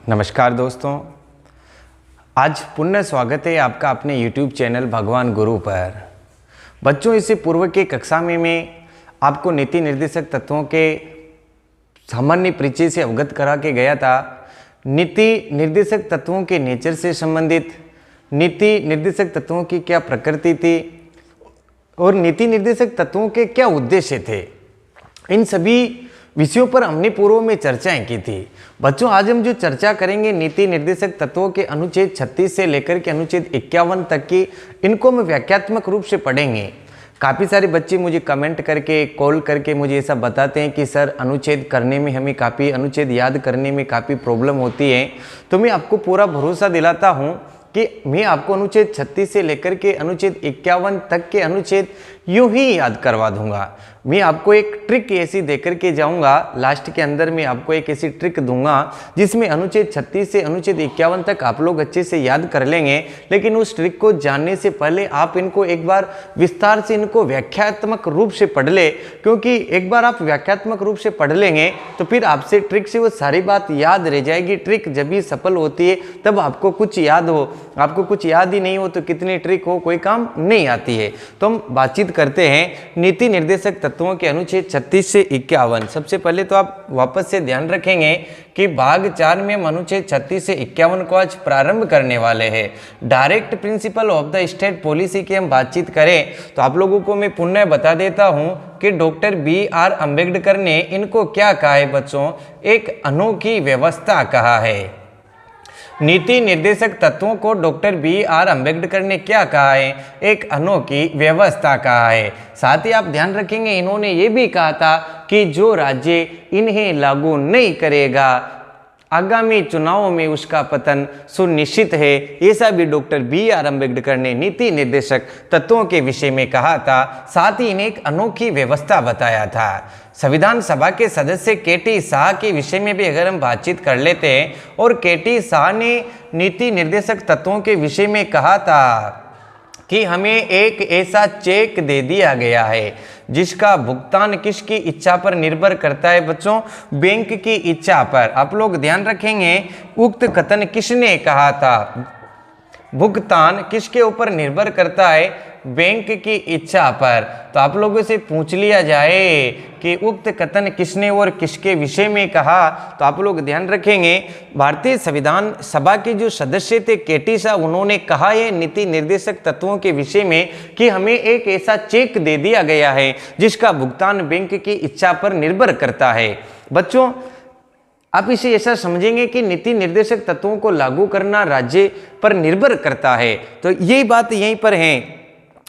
नमस्कार दोस्तों, आज पुनः स्वागत है आपका अपने YouTube चैनल भगवान गुरु पर। बच्चों, इससे पूर्व के कक्षा में मैं आपको नीति निर्देशक तत्वों के सामान्य परिचय से अवगत करा के गया था। नीति निर्देशक तत्वों के नेचर से संबंधित, नीति निर्देशक तत्वों की क्या प्रकृति थी और नीति निर्देशक तत्वों के क्या उद्देश्य थे, इन सभी विषयों पर हमने पूर्व में चर्चाएं की थी। बच्चों, आज हम जो चर्चा करेंगे नीति निर्देशक तत्वों के अनुच्छेद 36 से लेकर के अनुच्छेद 51 तक की, इनको हम व्याख्यात्मक रूप से पढ़ेंगे। काफ़ी सारे बच्चे मुझे कमेंट करके, कॉल करके मुझे ऐसा बताते हैं कि सर अनुच्छेद करने में हमें काफ़ी, अनुच्छेद याद करने में काफ़ी प्रॉब्लम होती है। तो मैं आपको पूरा भरोसा दिलाता हूँ कि मैं आपको अनुच्छेद 36 से लेकर के अनुच्छेद 51 तक के अनुच्छेद यूं ही याद करवा दूंगा। मैं आपको एक ट्रिक ऐसी देकर के जाऊंगा, लास्ट के अंदर मैं आपको एक ऐसी ट्रिक दूंगा जिसमें अनुच्छेद 36 से अनुच्छेद 51 तक आप लोग अच्छे से याद कर लेंगे। लेकिन उस ट्रिक को जानने से पहले आप इनको एक बार विस्तार से, इनको व्याख्यात्मक रूप से पढ़ ले, क्योंकि एक बार आप व्याख्यात्मक रूप से पढ़ लेंगे तो फिर आपसे ट्रिक से वो सारी बात याद रह जाएगी। ट्रिक जब भी सफल होती है तब आपको कुछ याद हो, आपको कुछ याद ही नहीं हो तो कितनी ट्रिक हो, कोई काम नहीं आती है। तो हम बातचीत करते हैं नीति निर्देशक तत्वों के अनुच्छेद 36 से 51। सबसे पहले तो आप वापस से ध्यान रखेंगे कि भाग 4 में हम अनुच्छेद 36 से 51 को आज प्रारंभ करने वाले हैं। Direct principle of the state policy की हम बातचीत करें तो आप लोगों को मैं पुनः बता देता हूं कि डॉक्टर BR अम्बेडकर ने इनको क्या कहा है बच्चों, एक अनोखी व्यवस्था कहा है। नीति निर्देशक तत्वों को डॉक्टर BR अम्बेडकर ने क्या कहा है, एक अनोखी व्यवस्था कहा है। साथ ही आप ध्यान रखेंगे इन्होंने ये भी कहा था कि जो राज्य इन्हें लागू नहीं करेगा आगामी चुनावों में उसका पतन सुनिश्चित है। ऐसा भी डॉक्टर BR अम्बेडकर ने नीति निर्देशक तत्वों के विषय में कहा था। साथ ही इन्हें एक अनोखी व्यवस्था बताया था। संविधान सभा के सदस्य KT शाह के विषय में भी अगर हम बातचीत कर लेते हैं, और KT शाह ने नीति निर्देशक तत्वों के विषय में कहा था कि हमें एक ऐसा चेक दे दिया गया है जिसका भुगतान किसकी इच्छा पर निर्भर करता है बच्चों, बैंक की इच्छा पर। आप लोग ध्यान रखेंगे उक्त कथन किसने कहा था, भुगतान किसके ऊपर निर्भर करता है, बैंक की इच्छा पर। तो आप लोगों से पूछ लिया जाए कि उक्त कथन किसने और किसके विषय में कहा, तो आप लोग ध्यान रखेंगे भारतीय संविधान सभा के जो सदस्य थे KT शाह, उन्होंने कहा है नीति निर्देशक तत्वों के विषय में कि हमें एक ऐसा चेक दे दिया गया है जिसका भुगतान बैंक की इच्छा पर निर्भर करता है। बच्चों, आप इसे ऐसा समझेंगे कि नीति निर्देशक तत्वों को लागू करना राज्य पर निर्भर करता है। तो यही बात यहीं पर है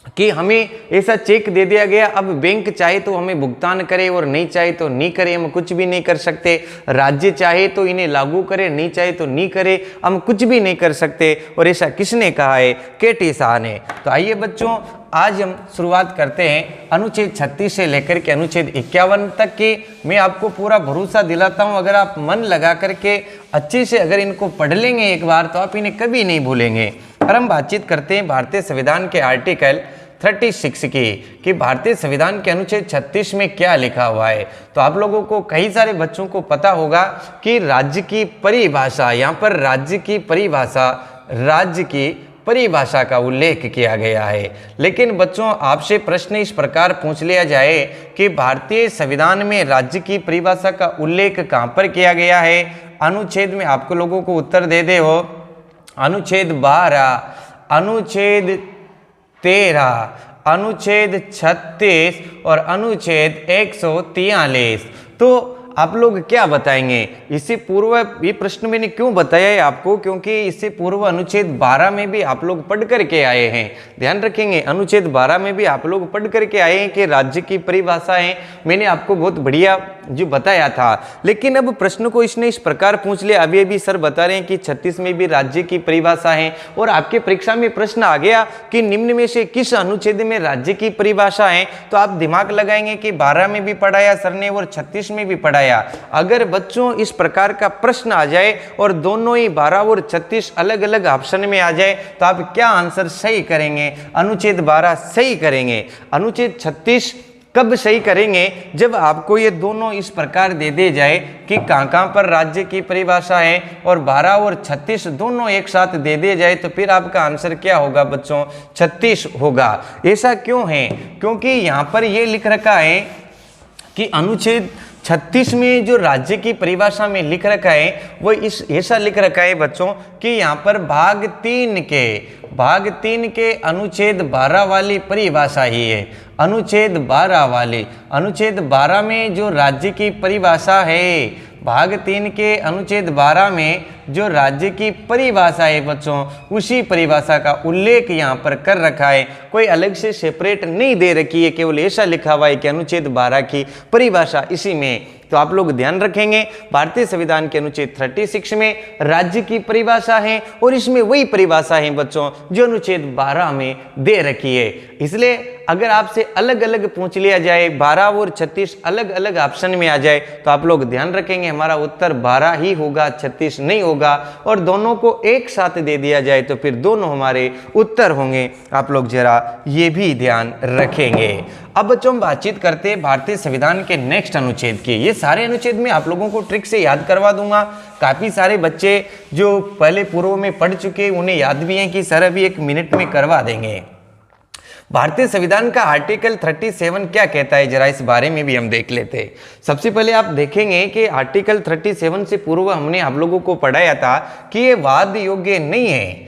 कि हमें ऐसा चेक दे दिया गया, अब बैंक चाहे तो हमें भुगतान करे और नहीं चाहे तो नहीं करे, हम कुछ भी नहीं कर सकते। राज्य चाहे तो इन्हें लागू करे, नहीं चाहे तो नहीं करे, हम कुछ भी नहीं कर सकते। और ऐसा किसने कहा है, KT शाह ने। तो आइए बच्चों, आज हम शुरुआत करते हैं अनुच्छेद 36 से लेकर के अनुच्छेद 51 तक की। मैं आपको पूरा भरोसा दिलाता हूं, अगर आप मन लगा करके अच्छे से अगर इनको पढ़ लेंगे एक बार तो आप इन्हें कभी नहीं भूलेंगे। और हम बातचीत करते हैं भारतीय संविधान के आर्टिकल 36 की, कि भारतीय संविधान के अनुच्छेद 36 में क्या लिखा हुआ है। तो आप लोगों को, कई सारे बच्चों को पता होगा कि राज्य की परिभाषा, यहाँ पर राज्य की परिभाषा, राज्य की परिभाषा का उल्लेख किया गया है। लेकिन बच्चों, आपसे प्रश्न इस प्रकार पूछ लिया जाए कि भारतीय संविधान में राज्य की परिभाषा का उल्लेख कहाँ पर किया गया है, अनुच्छेद में आपको लोगों को उत्तर दे दे हो अनुच्छेद 12, अनुच्छेद 13, अनुच्छेद 36 और अनुच्छेद 143। तो आप लोग क्या बताएंगे? इससे पूर्व ये प्रश्न मैंने क्यों बताया है आपको, क्योंकि इससे पूर्व अनुच्छेद 12 में भी आप लोग पढ़ करके आए हैं। ध्यान रखेंगे अनुच्छेद 12 में भी आप लोग पढ़ करके आए हैं कि राज्य की परिभाषाएं मैंने आपको बहुत बढ़िया जो बताया था। लेकिन अब प्रश्न को इसने इस प्रकार पूछ लिया, अभी अभी सर बता रहे हैं कि 36 में भी राज्य की परिभाषा है, और आपके परीक्षा में प्रश्न आ गया कि निम्न में से किस अनुच्छेद में राज्य की परिभाषा है। तो आप दिमाग लगाएंगे कि 12 में भी पढ़ाया सर ने और 36 में भी पढ़ाया। अगर बच्चों इस प्रकार का प्रश्न आ जाए और दोनों ही 12 और 36 अलग अलग ऑप्शन में आ जाए तो आप क्या आंसर सही करेंगे? अनुच्छेद 12 सही करेंगे। अनुच्छेद 36 कब सही करेंगे? जब आपको ये दोनों इस प्रकार दे दिए जाए कि कहाँ पर राज्य की परिभाषा है और 12 और 36 दोनों एक साथ दे दिए जाए, तो फिर आपका आंसर क्या होगा बच्चों? 36 होगा। ऐसा क्यों है? क्योंकि यहाँ पर ये लिख रखा है कि अनुच्छेद 36 में जो राज्य की परिभाषा में लिख रखा है वो ऐसा लिख रखा है बच्चों कि यहाँ पर भाग 3 के अनुच्छेद 12 वाली परिभाषा ही है। अनुच्छेद 12 में जो राज्य की परिभाषा है, भाग 3 के अनुच्छेद 12 में जो राज्य की परिभाषा है बच्चों, उसी परिभाषा का उल्लेख यहाँ पर कर रखा है। कोई अलग से सेपरेट नहीं दे रखी है, केवल ऐसा लिखा हुआ है कि अनुच्छेद 12 की परिभाषा इसी में। तो आप लोग ध्यान रखेंगे, भारतीय संविधान के अनुच्छेद 36 में राज्य की परिभाषा है और इसमें वही परिभाषा है बच्चों जो अनुच्छेद 12 में दे रखी है। इसलिए अगर आपसे अलग अलग पूछ लिया जाए, 12 और 36 अलग अलग ऑप्शन में आ जाए, तो आप लोग ध्यान रखेंगे हमारा उत्तर 12 ही होगा, 36 नहीं होगा। और दोनों को एक साथ दे दिया जाए तो फिर दोनों हमारे उत्तर होंगे। आप लोग जरा ये भी ध्यान रखेंगे। अब बच्चों हम बातचीत करते हैं भारतीय संविधान के नेक्स्ट अनुच्छेद की। ये सारे अनुच्छेद में आप लोगों को ट्रिक से याद करवा दूंगा। काफ़ी सारे बच्चे जो पहले पूर्व में पढ़ चुके उन्हें याद भी हैं कि सर अभी 1 मिनट में करवा देंगे। भारतीय संविधान का आर्टिकल 37 क्या कहता है, जरा इस बारे में भी हम देख लेते हैं। सबसे पहले आप देखेंगे कि आर्टिकल 37 से पूर्व हमने आप लोगों को पढ़ाया था कि ये वाद योग्य नहीं है।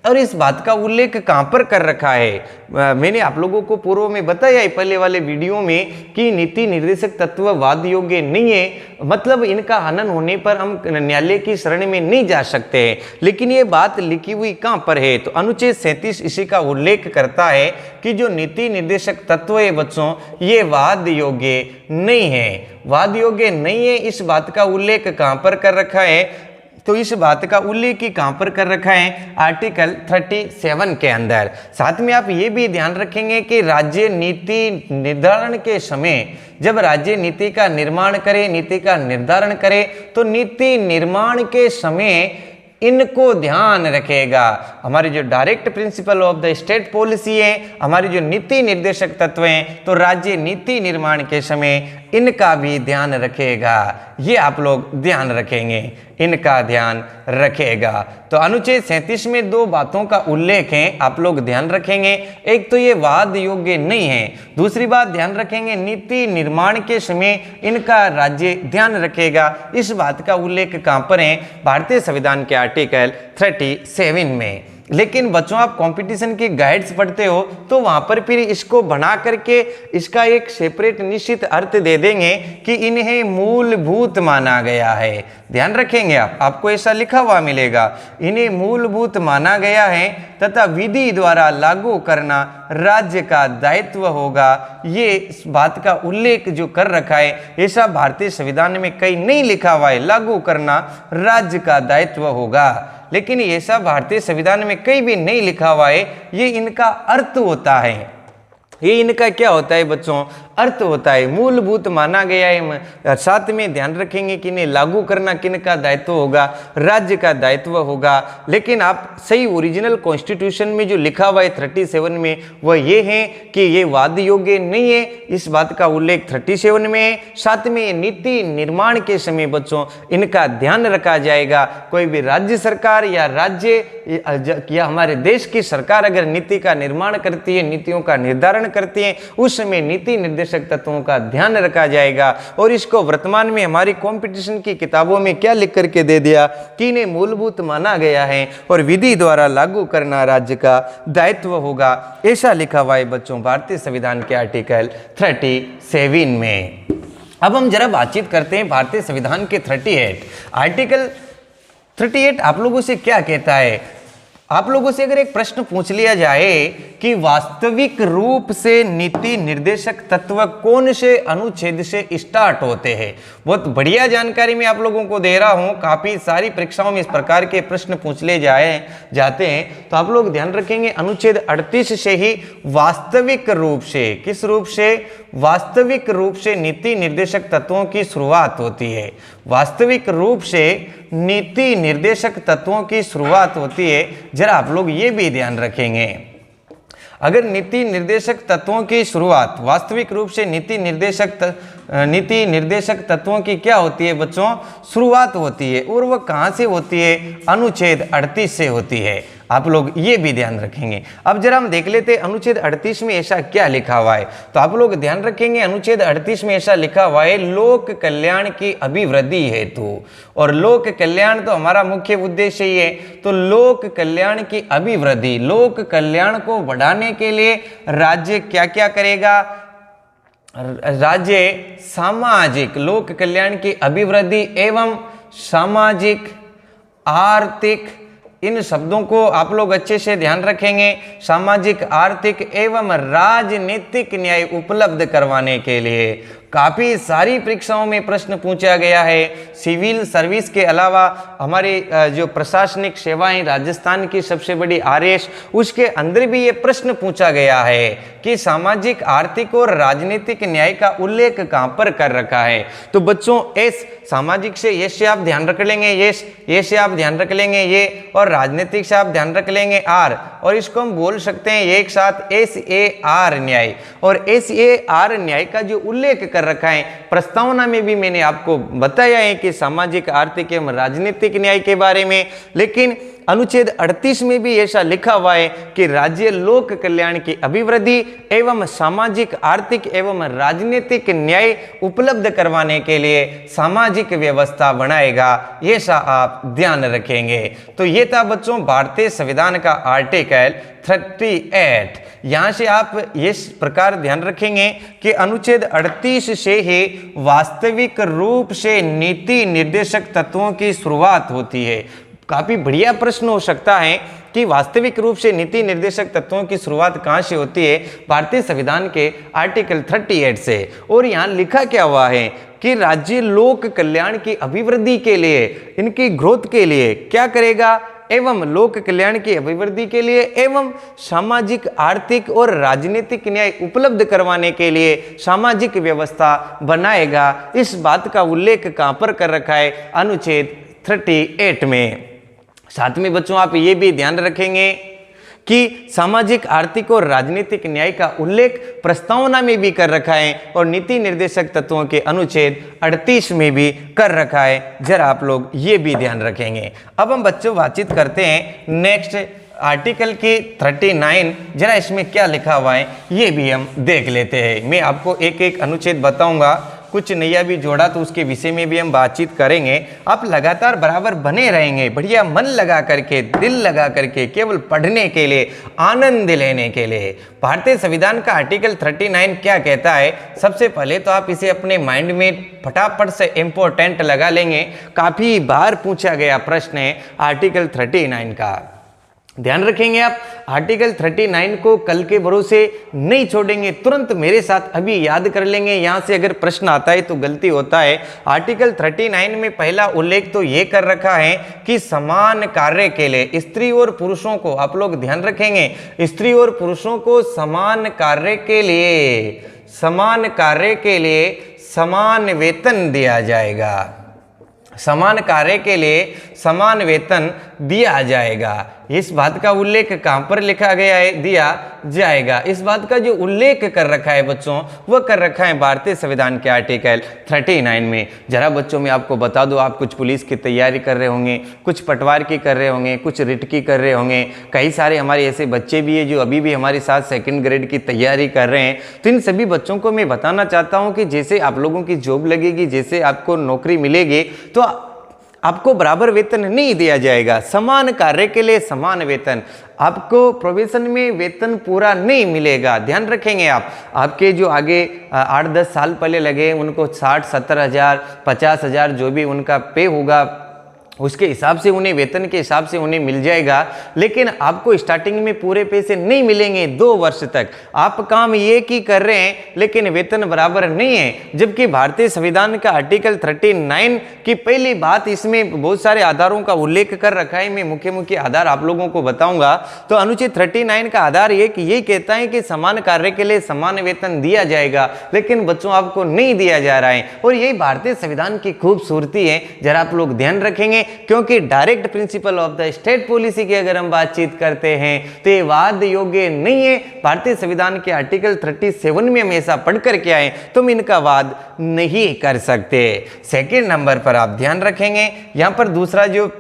और इस बात का उल्लेख कहाँ पर कर रखा है? मैंने आप लोगों को पूर्व में बताया है पहले वाले वीडियो में कि नीति निर्देशक तत्व वाद योग्य नहीं है, मतलब इनका हनन होने पर हम न्यायालय की शरण में नहीं जा सकते हैं। लेकिन ये बात लिखी हुई कहाँ पर है? तो अनुच्छेद 37 इसी का उल्लेख करता है कि जो नीति निर्देशक तत्व है बच्चों, ये वाद योग्य नहीं है। वाद योग्य नहीं है, इस बात का उल्लेख कहाँ पर कर रखा है? तो इस बात का उल्लेख कहाँ पर कर रखा है? आर्टिकल 37 के अंदर। साथ में आप ये भी ध्यान रखेंगे कि राज्य नीति निर्धारण के समय, जब राज्य नीति का निर्माण करे, नीति का निर्धारण करे, तो नीति निर्माण के समय इनको ध्यान रखेगा। हमारी जो direct principle of the state policy है, हमारी जो नीति निर्देशक तत्व हैं, तो राज्य नीति निर्माण के समय इनका भी ध्यान रखेगा। ये आप लोग ध्यान रखेंगे, इनका ध्यान रखेगा। तो अनुच्छेद 37 में 2 बातों का उल्लेख है, आप लोग ध्यान रखेंगे। एक तो ये वाद योग्य नहीं है, दूसरी बात ध्यान रखेंगे नीति निर्माण के समय इनका राज्य ध्यान रखेगा। इस बात का उल्लेख कहाँ पर है? भारतीय संविधान के आर्टिकल 37 में। लेकिन बच्चों आप कंपटीशन की गाइड्स पढ़ते हो तो वहां पर फिर इसको बना करके इसका एक सेपरेट निश्चित अर्थ दे देंगे कि इन्हें मूलभूत माना गया है। ध्यान रखेंगे आपको ऐसा लिखा हुआ मिलेगा, इन्हें मूलभूत माना गया है तथा विधि द्वारा लागू करना राज्य का दायित्व होगा। ये इस बात का उल्लेख जो कर रखा है, ऐसा भारतीय संविधान में कहीं नहीं लिखा हुआ है लागू करना राज्य का दायित्व होगा। लेकिन ऐसा भारतीय संविधान में कहीं भी नहीं लिखा हुआ है। ये इनका अर्थ होता है, ये इनका क्या होता है बच्चों? अर्थ होता है, मूलभूत माना गया है। साथ में ध्यान रखेंगे कि इन्हें लागू करना किन का दायित्व होगा? राज्य का दायित्व होगा। लेकिन आप सही ओरिजिनल कॉन्स्टिट्यूशन में जो लिखा हुआ है 37 में, वह ये है कि ये वाद योग्य नहीं है। इस बात का उल्लेख 37 में है। साथ में नीति निर्माण के समय बच्चों इनका ध्यान रखा जाएगा। कोई भी राज्य सरकार या राज्य या हमारे देश की सरकार अगर नीति का निर्माण करती है, नीतियों का निर्धारण करती है, उस समय नीति निर्देशक तत्वों का ध्यान रखा जाएगा। और इसको वर्तमान में हमारी कंपटीशन की किताबों में क्या लिख करके दे दिया कि इन्हें मूलभूत माना गया है और विधि द्वारा लागू करना राज्य का दायित्व होगा। ऐसा लिखा हुआ है बच्चों भारतीय संविधान के आर्टिकल 37 में। अब हम जरा बातचीत करते हैं भारतीय संविधान के 38 आर्टिकल 38 आप लोगों से क्या कहता है? आप लोगों से अगर एक प्रश्न पूछ लिया जाए कि वास्तविक रूप से नीति निर्देशक तत्व कौन से अनुच्छेद से स्टार्ट होते हैं, बहुत बढ़िया जानकारी मैं आप लोगों को दे रहा हूं। काफी सारी परीक्षाओं में इस प्रकार के प्रश्न पूछ ले जाते हैं, तो आप लोग ध्यान रखेंगे अनुच्छेद 38 से ही वास्तविक रूप से, किस रूप से? वास्तविक रूप से नीति निर्देशक तत्वों की शुरुआत होती है। वास्तविक रूप से नीति निर्देशक तत्वों की शुरुआत होती है। जरा आप लोग ये भी ध्यान रखेंगे। अगर नीति निर्देशक तत्वों की शुरुआत वास्तविक रूप से नीति निर्देशक तत्वों की क्या होती है बच्चों, शुरुआत होती है, और वह कहाँ से होती है, अनुच्छेद 38 से होती है। आप लोग ये भी ध्यान रखेंगे। अब जरा हम देख लेते हैं अनुच्छेद 38 में ऐसा क्या लिखा हुआ है। तो आप लोग ध्यान रखेंगे अनुच्छेद 38 में ऐसा लिखा हुआ है, लोक कल्याण की अभिवृद्धि हेतु, और लोक कल्याण तो हमारा मुख्य उद्देश्य ही है। तो लोक कल्याण की अभिवृद्धि, लोक कल्याण को बढ़ाने के लिए राज्य क्या क्या करेगा, राज्य सामाजिक, लोक कल्याण की अभिवृद्धि एवं सामाजिक आर्थिक, इन शब्दों को आप लोग अच्छे से ध्यान रखेंगे, सामाजिक आर्थिक एवं राजनीतिक न्याय उपलब्ध करवाने के लिए। काफ़ी सारी परीक्षाओं में प्रश्न पूछा गया है। सिविल सर्विस के अलावा हमारी जो प्रशासनिक सेवाएं, राजस्थान की सबसे बड़ी आरएस, उसके अंदर भी ये प्रश्न पूछा गया है कि सामाजिक आर्थिक और राजनीतिक न्याय का उल्लेख कहाँ पर कर रखा है। तो बच्चों एस, सामाजिक से ये से आप ध्यान रख लेंगे, ये से आप ध्यान रख लेंगे ये, और राजनीतिक से आप ध्यान रख लेंगे आर, और इसको हम बोल सकते हैं एक साथ SAR न्याय। और SAR न्याय का जो उल्लेख कर रखा है प्रस्तावना में भी मैंने आपको बताया है कि सामाजिक आर्थिक एवं राजनीतिक न्याय के बारे में, लेकिन अनुच्छेद 38 में भी ऐसा लिखा हुआ है कि राज्य लोक कल्याण की अभिवृद्धि एवं सामाजिक आर्थिक एवं राजनीतिक न्याय उपलब्ध करवाने के लिए सामाजिक व्यवस्था बनाएगा। ये सा आप ध्यान रखेंगे। तो ये था बच्चों भारतीय संविधान का आर्टिकल 38। यहाँ से आप इस प्रकार ध्यान रखेंगे कि अनुच्छेद 38 से ही वास्तविक रूप से नीति निर्देशक तत्वों की शुरुआत होती है। काफी बढ़िया प्रश्न हो सकता है कि वास्तविक रूप से नीति निर्देशक तत्वों की शुरुआत कहां से होती है, भारतीय संविधान के आर्टिकल 38 से। और यहां लिखा क्या हुआ है कि राज्य लोक कल्याण की अभिवृद्धि के लिए, इनकी ग्रोथ के लिए क्या करेगा, एवं लोक कल्याण की अभिवृद्धि के लिए एवं सामाजिक आर्थिक और राजनीतिक न्याय उपलब्ध करवाने के लिए सामाजिक व्यवस्था बनाएगा। इस बात का उल्लेख कहां पर कर रखा है, अनुच्छेद 38 में। साथ में बच्चों आप ये भी ध्यान रखेंगे कि सामाजिक आर्थिक और राजनीतिक न्याय का उल्लेख प्रस्तावना में भी कर रखा है और नीति निर्देशक तत्वों के अनुच्छेद 38 में भी कर रखा है। जरा आप लोग ये भी ध्यान रखेंगे। अब हम बच्चों बातचीत करते हैं नेक्स्ट आर्टिकल की 39। जरा इसमें क्या लिखा हुआ है ये भी हम देख लेते हैं। मैं आपको एक एक अनुच्छेद बताऊंगा, कुछ नया भी जोड़ा तो उसके विषय में भी हम बातचीत करेंगे। आप लगातार बराबर बने रहेंगे, बढ़िया मन लगा करके, दिल लगा करके, केवल पढ़ने के लिए, आनंद लेने के लिए। भारतीय संविधान का आर्टिकल 39 क्या कहता है, सबसे पहले तो आप इसे अपने माइंड में फटाफट से इम्पोर्टेंट लगा लेंगे। काफी बार पूछा गया प्रश्न है आर्टिकल 39 का, ध्यान रखेंगे आप। आर्टिकल 39 को कल के भरोसे नहीं छोड़ेंगे, तुरंत मेरे साथ अभी याद कर लेंगे। यहां से अगर प्रश्न आता है तो गलती होता है। आर्टिकल 39 में पहला उल्लेख तो ये कर रखा है कि समान कार्य के लिए स्त्री और पुरुषों को, आप लोग ध्यान रखेंगे, स्त्री और पुरुषों को समान कार्य के लिए समान वेतन दिया जाएगा। समान कार्य के लिए समान वेतन दिया जाएगा। इस बात का उल्लेख कहां पर लिखा गया है, दिया जाएगा। इस बात का जो उल्लेख कर रखा है बच्चों, वह कर रखा है भारतीय संविधान के आर्टिकल 39 में। जरा बच्चों मैं आपको बता दूं, आप कुछ पुलिस की तैयारी कर रहे होंगे, कुछ पटवार की कर रहे होंगे, कुछ रिट की कर रहे होंगे। कई सारे हमारे ऐसे बच्चे भी हैं जो अभी भी हमारे साथ सेकंड ग्रेड की तैयारी कर रहे हैं। तो इन सभी बच्चों को मैं बताना चाहता हूँ कि जैसे आप लोगों की जॉब लगेगी, जैसे आपको नौकरी मिलेगी, तो आपको बराबर वेतन नहीं दिया जाएगा। समान कार्य के लिए समान वेतन, आपको प्रोबेशन में वेतन पूरा नहीं मिलेगा। ध्यान रखेंगे आप। आपके जो आगे 8-10 साल पहले लगे उनको 60-70 हज़ार 50 हज़ार जो भी उनका पे होगा उसके हिसाब से उन्हें, वेतन के हिसाब से उन्हें मिल जाएगा। लेकिन आपको स्टार्टिंग में पूरे पैसे नहीं मिलेंगे। 2 वर्ष तक आप काम ये की कर रहे हैं लेकिन वेतन बराबर नहीं है। जबकि भारतीय संविधान का आर्टिकल 39 की पहली बात, इसमें बहुत सारे आधारों का उल्लेख कर रखा है। मैं मुख्य आधार आप लोगों को बताऊंगा। तो अनुच्छेद 39 का आधार ये कहता है कि समान कार्य के लिए समान वेतन दिया जाएगा, लेकिन बच्चों आपको नहीं दिया जा रहा है। और यही भारतीय संविधान की खूबसूरती है। जरा आप लोग ध्यान रखेंगे। क्योंकि direct principle of the state policy की अगर हम बातचीत करते हैं तो ये वाद योग्य नहीं है। भारतीय संविधान के आर्टिकल 37 में हम ऐसा पढ़ करके आए तो हम इनका वाद नहीं कर सकते। सेकेंड नंबर पर आप ध्यान रखेंगे, यहां पर दूसरा जो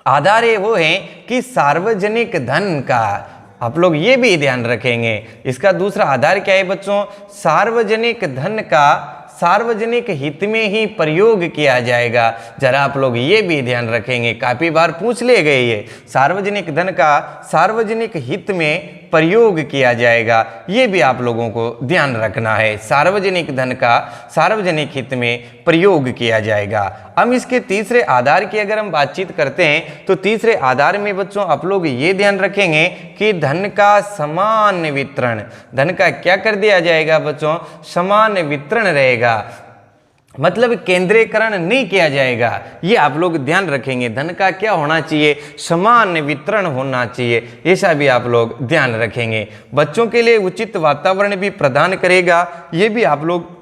आधार है वो है कि सार्वजनिक धन का, आप लोग ये भी ध्यान रखेंगे, इसका दूसरा आधार क्या है बच्चों, सार्वजनिक धन का सार्वजनिक हित में ही प्रयोग किया जाएगा। जरा आप लोग ये भी ध्यान रखेंगे, काफी बार पूछ ले गए ये, सार्वजनिक धन का सार्वजनिक हित में प्रयोग किया जाएगा, ये भी आप लोगों को ध्यान रखना है, सार्वजनिक धन का सार्वजनिक हित में प्रयोग किया जाएगा। अब इसके तीसरे आधार की अगर हम बातचीत करते हैं तो तीसरे आधार में बच्चों आप लोग ये ध्यान रखेंगे कि धन का समान वितरण, धन का क्या कर दिया जाएगा बच्चों, समान वितरण रहेगा, मतलब केंद्रीकरण नहीं किया जाएगा, ये आप लोग ध्यान रखेंगे। धन का क्या होना चाहिए, समान वितरण होना चाहिए, ऐसा भी आप लोग ध्यान रखेंगे। बच्चों के लिए उचित वातावरण भी प्रदान करेगा, ये भी आप लोग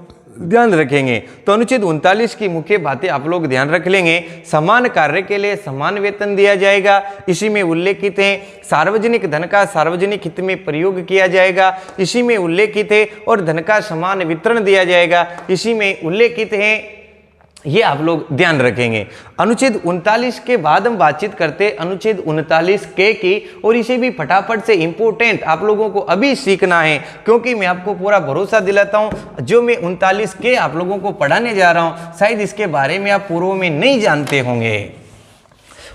ध्यान रखेंगे। तो अनुच्छेद 39 की मुख्य बातें आप लोग ध्यान रख लेंगे। समान कार्य के लिए समान वेतन दिया जाएगा, इसी में उल्लेखित है। सार्वजनिक धन का सार्वजनिक हित में प्रयोग किया जाएगा, इसी में उल्लेखित है। और धन का समान वितरण दिया जाएगा, इसी में उल्लेखित है, ये आप लोग ध्यान रखेंगे। अनुच्छेद 39 के बाद हम बातचीत करते हैं अनुच्छेद 39 के की, और इसे भी फटाफट से इंपोर्टेंट आप लोगों को अभी सीखना है, क्योंकि मैं आपको पूरा भरोसा दिलाता हूं जो मैं 39 के आप लोगों को पढ़ाने जा रहा हूं शायद इसके बारे में आप पूर्व में नहीं जानते होंगे,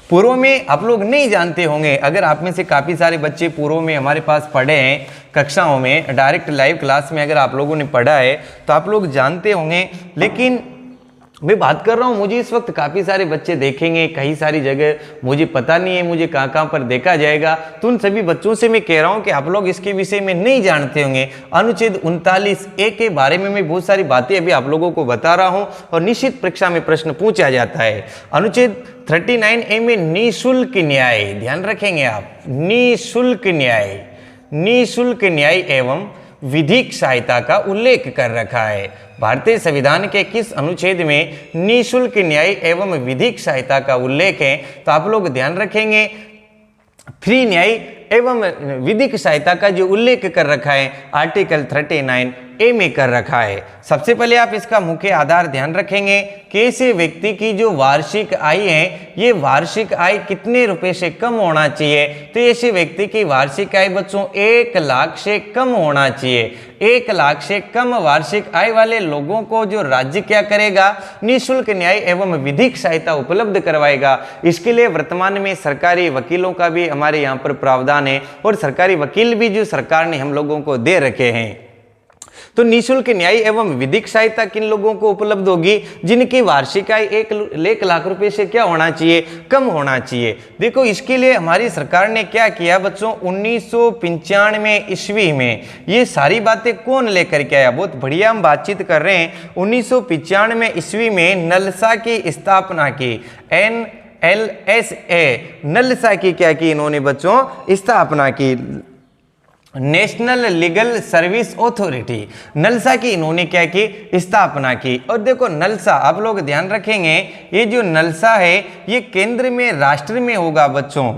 पूर्व में आप लोग नहीं जानते होंगे। अगर आप में से काफ़ी सारे बच्चे पूर्व में हमारे पास पढ़े हैं कक्षाओं में, डायरेक्ट लाइव क्लास में अगर आप लोगों ने पढ़ा है तो आप लोग जानते होंगे। लेकिन मैं बात कर रहा हूँ, मुझे इस वक्त काफ़ी सारे बच्चे देखेंगे कई सारी जगह, मुझे पता नहीं है मुझे कहाँ कहाँ पर देखा जाएगा, तो उन सभी बच्चों से मैं कह रहा हूँ कि आप लोग इसके विषय में नहीं जानते होंगे। अनुच्छेद 39A के बारे में मैं बहुत सारी बातें अभी आप लोगों को बता रहा हूँ और निश्चित परीक्षा में प्रश्न पूछा जाता है। अनुच्छेद 39A में निःशुल्क न्याय, ध्यान रखेंगे आप, निःशुल्क न्याय, निःशुल्क न्याय एवं विधिक सहायता का उल्लेख कर रखा है। भारतीय संविधान के किस अनुच्छेद में निःशुल्क न्याय एवं विधिक सहायता का उल्लेख है, तो आप लोग ध्यान रखेंगे फ्री न्याय एवं विधिक सहायता का जो उल्लेख कर रखा है आर्टिकल 39A में कर रखा है। सबसे पहले आप इसका मुख्य आधार ध्यान रखेंगे कि ऐसे व्यक्ति की जो वार्षिक आय है, ये वार्षिक आय कितने रुपए से कम होना चाहिए, तो ऐसे व्यक्ति की वार्षिक आय बच्चों 1 लाख से कम होना चाहिए। 1 लाख से कम वार्षिक आय वाले लोगों को जो राज्य क्या करेगा, निःशुल्क न्याय एवं विधिक सहायता उपलब्ध करवाएगा। इसके लिए वर्तमान में सरकारी वकीलों का भी हमारे यहाँ पर प्रावधान है और सरकारी वकील भी जो सरकार ने हम लोगों को दे रखे हैं। तो निःशुल्क न्याय एवं विधिक सहायता किन लोगों को उपलब्ध होगी, जिनकी वार्षिक आय 1 लाख रुपए से क्या होना चाहिए, कम होना चाहिए। देखो इसके लिए हमारी सरकार ने क्या किया बच्चों, 1995 ईस्वी में ये सारी बातें कौन लेकर के आया, बहुत बढ़िया हम बातचीत कर रहे हैं। 1995 ईस्वी में नलसा की स्थापना की, NLSA, नलसा की क्या की इन्होंने बच्चों, स्थापना की, नेशनल लीगल सर्विस अथॉरिटी, नलसा की इन्होंने क्या की, स्थापना की। और देखो नलसा आप लोग ध्यान रखेंगे, ये जो नलसा है ये केंद्र में राष्ट्र में होगा बच्चों।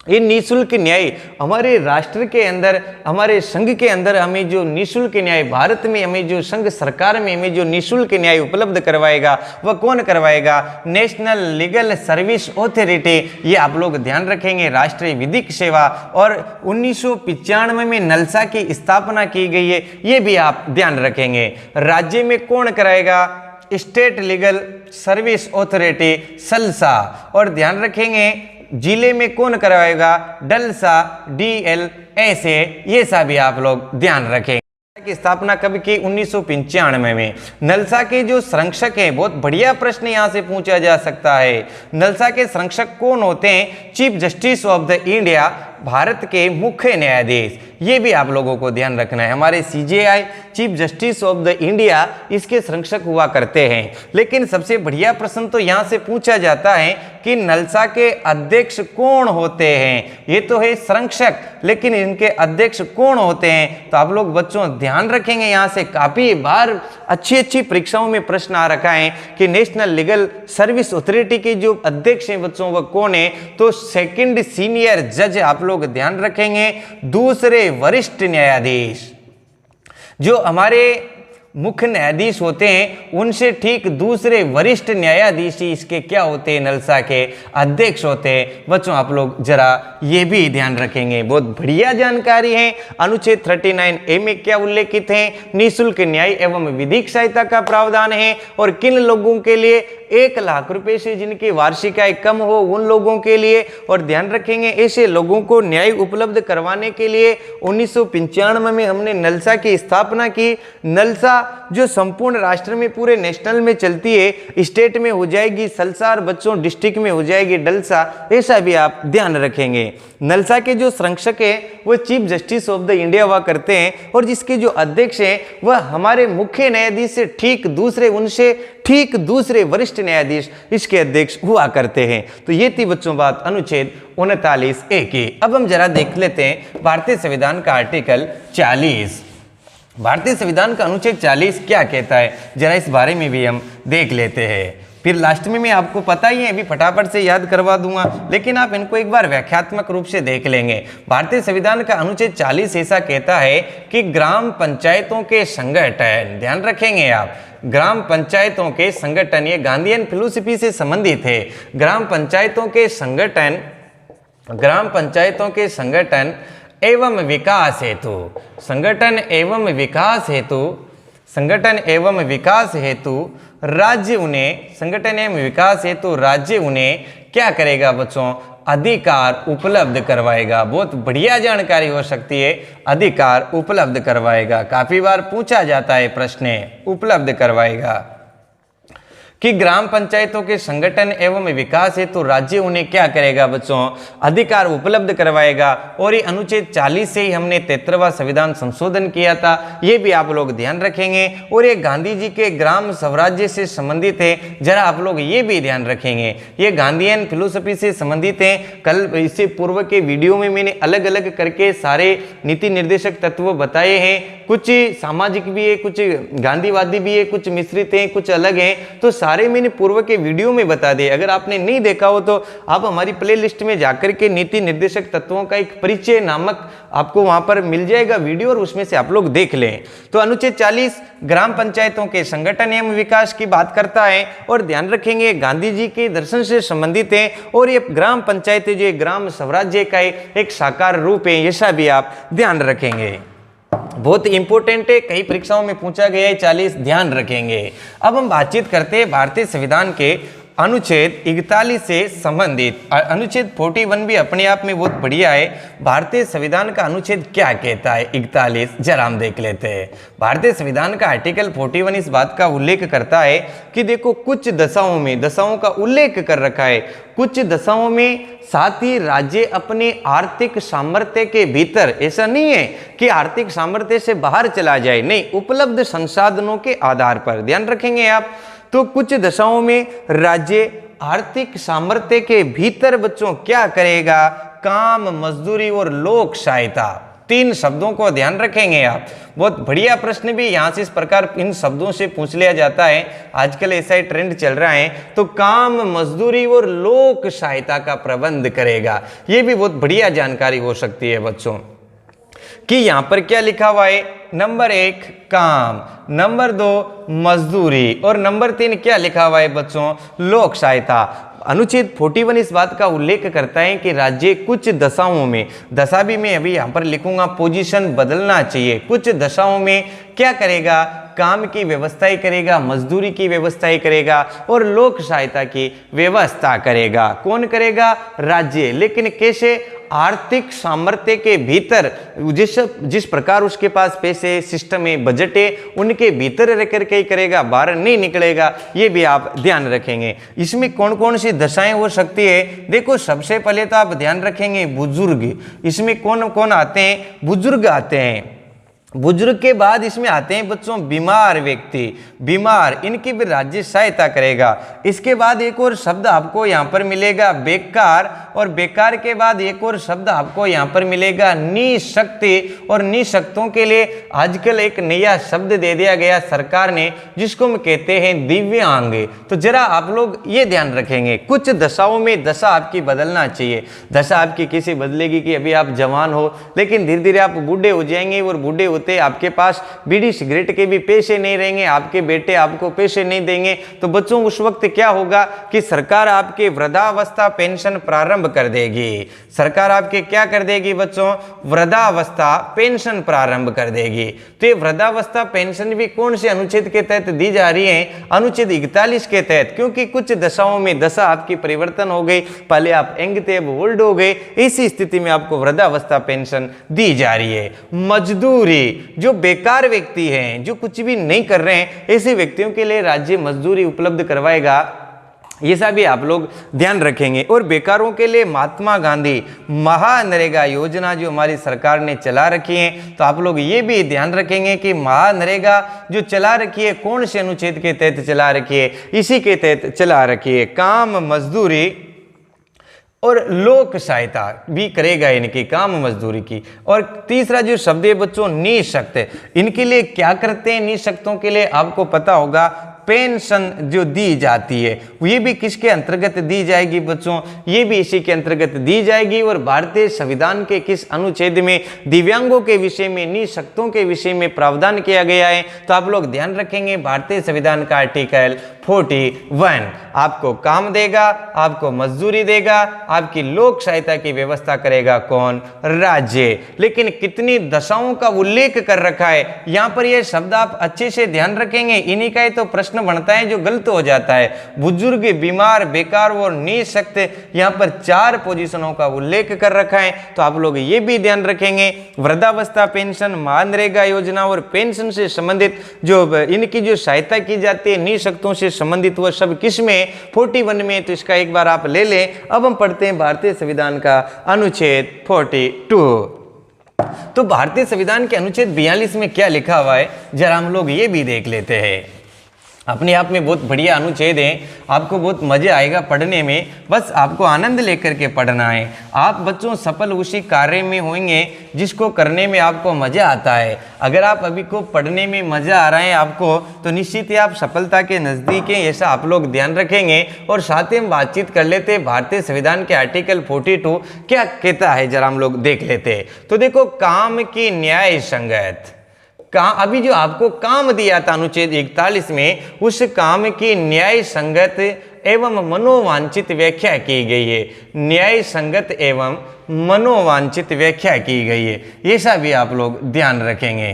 ये निःशुल्क न्याय हमारे राष्ट्र के अंदर, हमारे संघ के अंदर हमें जो निःशुल्क न्याय, भारत में हमें जो संघ सरकार में हमें जो निःशुल्क न्याय उपलब्ध करवाएगा वह कौन करवाएगा, नेशनल लीगल सर्विस अथॉरिटी। ये आप लोग ध्यान रखेंगे, राष्ट्रीय विधिक सेवा। और 1995 में नलसा की स्थापना की गई है, ये भी आप ध्यान रखेंगे। राज्य में कौन कराएगा, state legal service authority, salsa. और ध्यान रखेंगे जिले में कौन करवाएगा, डलसा, DLSA, ये सभी आप लोग ध्यान रखेंगे। की स्थापना कब की, 1995 में। नलसा के जो संरक्षक हैं, बहुत बढ़िया प्रश्न यहां से पूछा जा सकता है, नलसा के संरक्षक कौन होते हैं, chief justice of the India, Bharat के मुख्य न्यायाधीश। ये भी आप लोगों को ध्यान रखना है, हमारे CJI chief justice of the India इसके संरक्षक हुआ करते हैं। लेकिन सबसे बढ़िया प्रश्न तो यहाँ से पूछा जाता है कि नलसा के अध्यक्ष कौन होते हैं। ये तो है संरक्षक, लेकिन इनके अध्यक्ष कौन होते हैं, तो आप लोग बच्चों ध्यान रखेंगे। यहाँ से काफी बार अच्छी परीक्षाओं में प्रश्न आ रखा है कि नेशनल लीगल सर्विस अथॉरिटी के जो अध्यक्ष हैं बच्चों वह कौन है, तो सेकंड सीनियर जज आप लोग ध्यान रखेंगे। दूसरे वरिष्ठ न्यायाधीश, जो हमारे मुख्य न्यायाधीश होते हैं उनसे ठीक दूसरे वरिष्ठ न्यायाधीश ही इसके क्या होते हैं, नलसा के अध्यक्ष होते हैं। बच्चों आप लोग जरा ये भी ध्यान रखेंगे, बहुत बढ़िया जानकारी है। अनुच्छेद 39A में क्या उल्लेखित है, निःशुल्क न्याय एवं विधिक सहायता का प्रावधान है, और किन लोगों के लिए, 1 लाख रुपए से जिनकी वार्षिक आय कम हो उन लोगों के लिए। और ध्यान रखेंगे ऐसे लोगों को न्याय उपलब्ध करवाने के लिए 1995 में हमने नलसा की स्थापना की। नलसा जो संपूर्ण राष्ट्र में पूरे नेशनल में चलती है, स्टेट में हो जाएगी सलसा और बच्चों डिस्ट्रिक्ट में हो जाएगी डलसा, ऐसा भी आप ध्यान रखेंगे। नलसा के जो संरक्षक है वो chief justice of the India हुआ करते हैं, और जिसके जो अध्यक्ष हैं वह हमारे मुख्य न्यायाधीश से ठीक दूसरे वरिष्ठ न्यायाधीश इसके अध्यक्ष हुआ करते हैं। तो ये थी बच्चों बात अनुच्छेद 39A की। अब हम जरा देख लेते हैं भारतीय संविधान का आर्टिकल 40। भारतीय संविधान का अनुच्छेद 40 क्या कहता है, जरा इस बारे में भी हम देख लेते हैं। फिर लास्ट में मैं आपको पता ही है, अभी फटाफट से याद करवा दूंगा, लेकिन आप इनको एक बार व्याख्यात्मक रूप से देख लेंगे। भारतीय संविधान का अनुच्छेद 40 ऐसा कहता है कि ग्राम पंचायतों के संगठन, ध्यान रखेंगे आप, ग्राम पंचायतों के संगठन, ये गांधीयन फिलोसफी से संबंधित है। ग्राम पंचायतों के संगठन एवं विकास हेतु राज्य उन्हें क्या करेगा बच्चों, अधिकार उपलब्ध करवाएगा। बहुत बढ़िया जानकारी हो सकती है, अधिकार उपलब्ध करवाएगा। काफी बार पूछा जाता है प्रश्न, उपलब्ध करवाएगा कि ग्राम पंचायतों के संगठन एवं विकास हेतु राज्य उन्हें क्या करेगा बच्चों, अधिकार उपलब्ध करवाएगा। और ये अनुच्छेद 40 से ही हमने 73वां संविधान संशोधन किया था, ये भी आप लोग ध्यान रखेंगे। और ये गांधी जी के ग्राम स्वराज्य से संबंधित है, जरा आप लोग ये भी ध्यान रखेंगे, ये गांधीयन फिलोसफी से संबंधित है। कल इससे पूर्व के वीडियो में मैंने अलग अलग करके सारे नीति निर्देशक तत्व बताए हैं, कुछ सामाजिक भी है, कुछ गांधीवादी भी है, कुछ मिश्रित हैं, कुछ अलग हैं, तो सारे मैंने पूर्व के वीडियो में बता दिए। अगर आपने नहीं देखा हो तो आप हमारी प्लेलिस्ट में जाकर के नीति निर्देशक तत्वों का एक परिचय नामक आपको वहां पर मिल जाएगा वीडियो, और उसमें से आप लोग देख लें। तो अनुच्छेद 40 ग्राम पंचायतों के संगठन एवं विकास की बात करता है, और ध्यान रखेंगे गांधी जी के दर्शन से संबंधित है, और ये ग्राम पंचायत जो ग्राम स्वराज्य का एक साकार रूप है, ऐसा भी आप ध्यान रखेंगे। बहुत इंपॉर्टेंट है, कई परीक्षाओं में पूछा गया है, 40 ध्यान रखेंगे। अब हम बातचीत करते हैं भारतीय संविधान के अनुच्छेद 41 से संबंधित। अनुच्छेद 41 भी अपने आप में बहुत बढ़िया है। भारतीय संविधान का अनुच्छेद क्या कहता है 41, जरा हम देख लेते हैं। भारतीय संविधान का आर्टिकल 41 इस बात का उल्लेख करता है कि देखो कुछ दशाओं का उल्लेख कर रखा है, कुछ दशाओं में साथ ही राज्य अपने आर्थिक सामर्थ्य के भीतर, ऐसा नहीं है कि आर्थिक सामर्थ्य से बाहर चला जाए, नहीं, उपलब्ध संसाधनों के आधार पर, ध्यान रखेंगे आप। तो कुछ दशाओं में राज्य आर्थिक सामर्थ्य के भीतर बच्चों क्या करेगा, काम, मजदूरी और लोक सहायता, 3 शब्दों को ध्यान रखेंगे आप। बहुत बढ़िया प्रश्न भी यहां से इस प्रकार इन शब्दों से पूछ लिया जाता है, आजकल ऐसा ही ट्रेंड चल रहा है। तो काम, मजदूरी और लोक सहायता का प्रबंध करेगा, ये भी बहुत बढ़िया जानकारी हो सकती है बच्चों कि यहां पर क्या लिखा हुआ है, नंबर 1 काम, नंबर 2 मजदूरी, और नंबर 3 क्या लिखा हुआ है बच्चों, लोक सहायता। अनुच्छेद 41 इस बात का उल्लेख करता है कि राज्य कुछ दशाओं में, दशा भी मैं अभी यहां पर लिखूंगा, पोजीशन बदलना चाहिए, कुछ दशाओं में क्या करेगा, काम की व्यवस्थाएं करेगा, मजदूरी की व्यवस्थाएं करेगा और लोक सहायता की व्यवस्था करेगा। कौन करेगा, राज्य, लेकिन कैसे, आर्थिक सामर्थ्य के भीतर, जिस प्रकार उसके पास पैसे, सिस्टम है, बजट है, उनके भीतर रह करके ही करेगा, बाहर नहीं निकलेगा, ये भी आप ध्यान रखेंगे। इसमें कौन कौन सी दशाएं हो सकती है, देखो सबसे पहले तो आप ध्यान रखेंगे बुजुर्ग, इसमें कौन कौन आते हैं, बुजुर्ग आते हैं। बुजुर्ग के बाद इसमें आते हैं बच्चों बीमार व्यक्ति, बीमार, इनकी भी राज्य सहायता करेगा। इसके बाद एक और शब्द आपको यहाँ पर मिलेगा बेकार, और बेकार के बाद एक और शब्द आपको यहाँ पर मिलेगा निशक्ति। और निशक्तों के लिए आजकल एक नया शब्द दे दिया गया सरकार ने, जिसको हम कहते हैं दिव्यांग। तो जरा आप लोग ये ध्यान रखेंगे, कुछ दशाओं में दशा आपकी बदलना चाहिए। दशा आपकी कैसे बदलेगी कि अभी आप जवान हो, लेकिन धीरे धीरे आप बूढ़े हो जाएंगे, और बूढ़े आपके पास बीड़ी सिगरेट के भी पैसे नहीं रहेंगे, आपके बेटे आपको पैसे नहीं देंगे। तो बच्चों उस वक्त क्या होगा कि सरकार आपके वृद्धावस्था पेंशन प्रारंभ कर देगी। सरकार आपके क्या कर देगी बच्चों? वृद्धावस्था पेंशन प्रारंभ कर देगी। तो ये वृद्धावस्था पेंशन भी कौन से अनुच्छेद के तहत दी जा रही है? अनुच्छेद 41 के तहत, क्योंकि कुछ दशाओं में दशा आपकी परिवर्तन हो गई। पहले आप यंग थे, अब ओल्ड हो गए, इसी स्थिति में आपको वृद्धावस्था पेंशन दी जा रही है। मजदूरी, जो बेकार व्यक्ति हैं, जो कुछ भी नहीं कर रहे हैं, ऐसे व्यक्तियों के लिए राज्य मजदूरी उपलब्ध करवाएगा। ये सब भी आप लोग ध्यान रखेंगे। और बेकारों के लिए महात्मा गांधी महानरेगा योजना जो हमारी सरकार ने चला रखी है, तो आप लोग ये भी ध्यान रखेंगे कि महानरेगा जो चला रखी है कौन से अनुच्छेद के तहत चला रखी है? इसी के तहत चला रखी है। काम मजदूरी और लोक सहायता भी करेगा इनकी, काम मजदूरी की। और तीसरा जो शब्द है बच्चों निशक्त, इनके लिए क्या करते हैं? निशक्तों के लिए आपको पता होगा पेंशन जो दी जाती है, ये भी किसके अंतर्गत दी जाएगी बच्चों? ये भी इसी के अंतर्गत दी जाएगी। और भारतीय संविधान के किस अनुच्छेद में दिव्यांगों के विषय में, निशक्तों के विषय में प्रावधान किया गया है? तो आप लोग ध्यान रखेंगे, भारतीय संविधान का आर्टिकल 41 आपको काम देगा, आपको मजदूरी देगा, आपकी लोक सहायता की व्यवस्था करेगा कौन? राज्य। लेकिन कितनी दशाओं का उल्लेख कर रखा है यहाँ पर, यह शब्द आप अच्छे से ध्यान रखेंगे। इन्हीं का ही तो प्रश्न बनता है जो गलत हो जाता है। बुजुर्ग, बीमार, बेकार और निशक्त, यहाँ पर 4 पोजीशनों का उल्लेख कर रखा है। तो आप लोग ये भी ध्यान रखेंगे, वृद्धावस्था पेंशन, मनरेगा योजना और पेंशन से संबंधित जो इनकी जो सहायता की जाती है निशक्तों से संबंधित, वह सब किस में? 41 में। तो इसका एक बार आप ले लें। अब हम पढ़ते हैं भारतीय संविधान का अनुच्छेद 42। तो भारतीय संविधान के अनुच्छेद 42 में क्या लिखा हुआ है, जरा हम लोग ये भी देख लेते हैं। अपने आप में बहुत बढ़िया अनुच्छेद है, आपको बहुत मजा आएगा पढ़ने में, बस आपको आनंद लेकर के पढ़ना है। आप बच्चों सफल उसी कार्य में होंगे जिसको करने में आपको मजा आता है। अगर आप अभी को पढ़ने में मजा आ रहा है आपको, तो निश्चित ही आप सफलता के नजदीक हैं, ऐसा आप लोग ध्यान रखेंगे। और साथ ही हम बातचीत कर लेते हैं भारतीय संविधान के आर्टिकल 42 क्या कहता है, जरा हम लोग देख लेते हैं। तो देखो, काम की न्याय संगत, अभी जो आपको काम दिया था अनुच्छेद 41 में, उस काम की न्याय संगत एवं मनोवांछित व्याख्या की गई है। न्याय संगत एवं मनोवांछित व्याख्या की गई है, ये सब भी आप लोग ध्यान रखेंगे।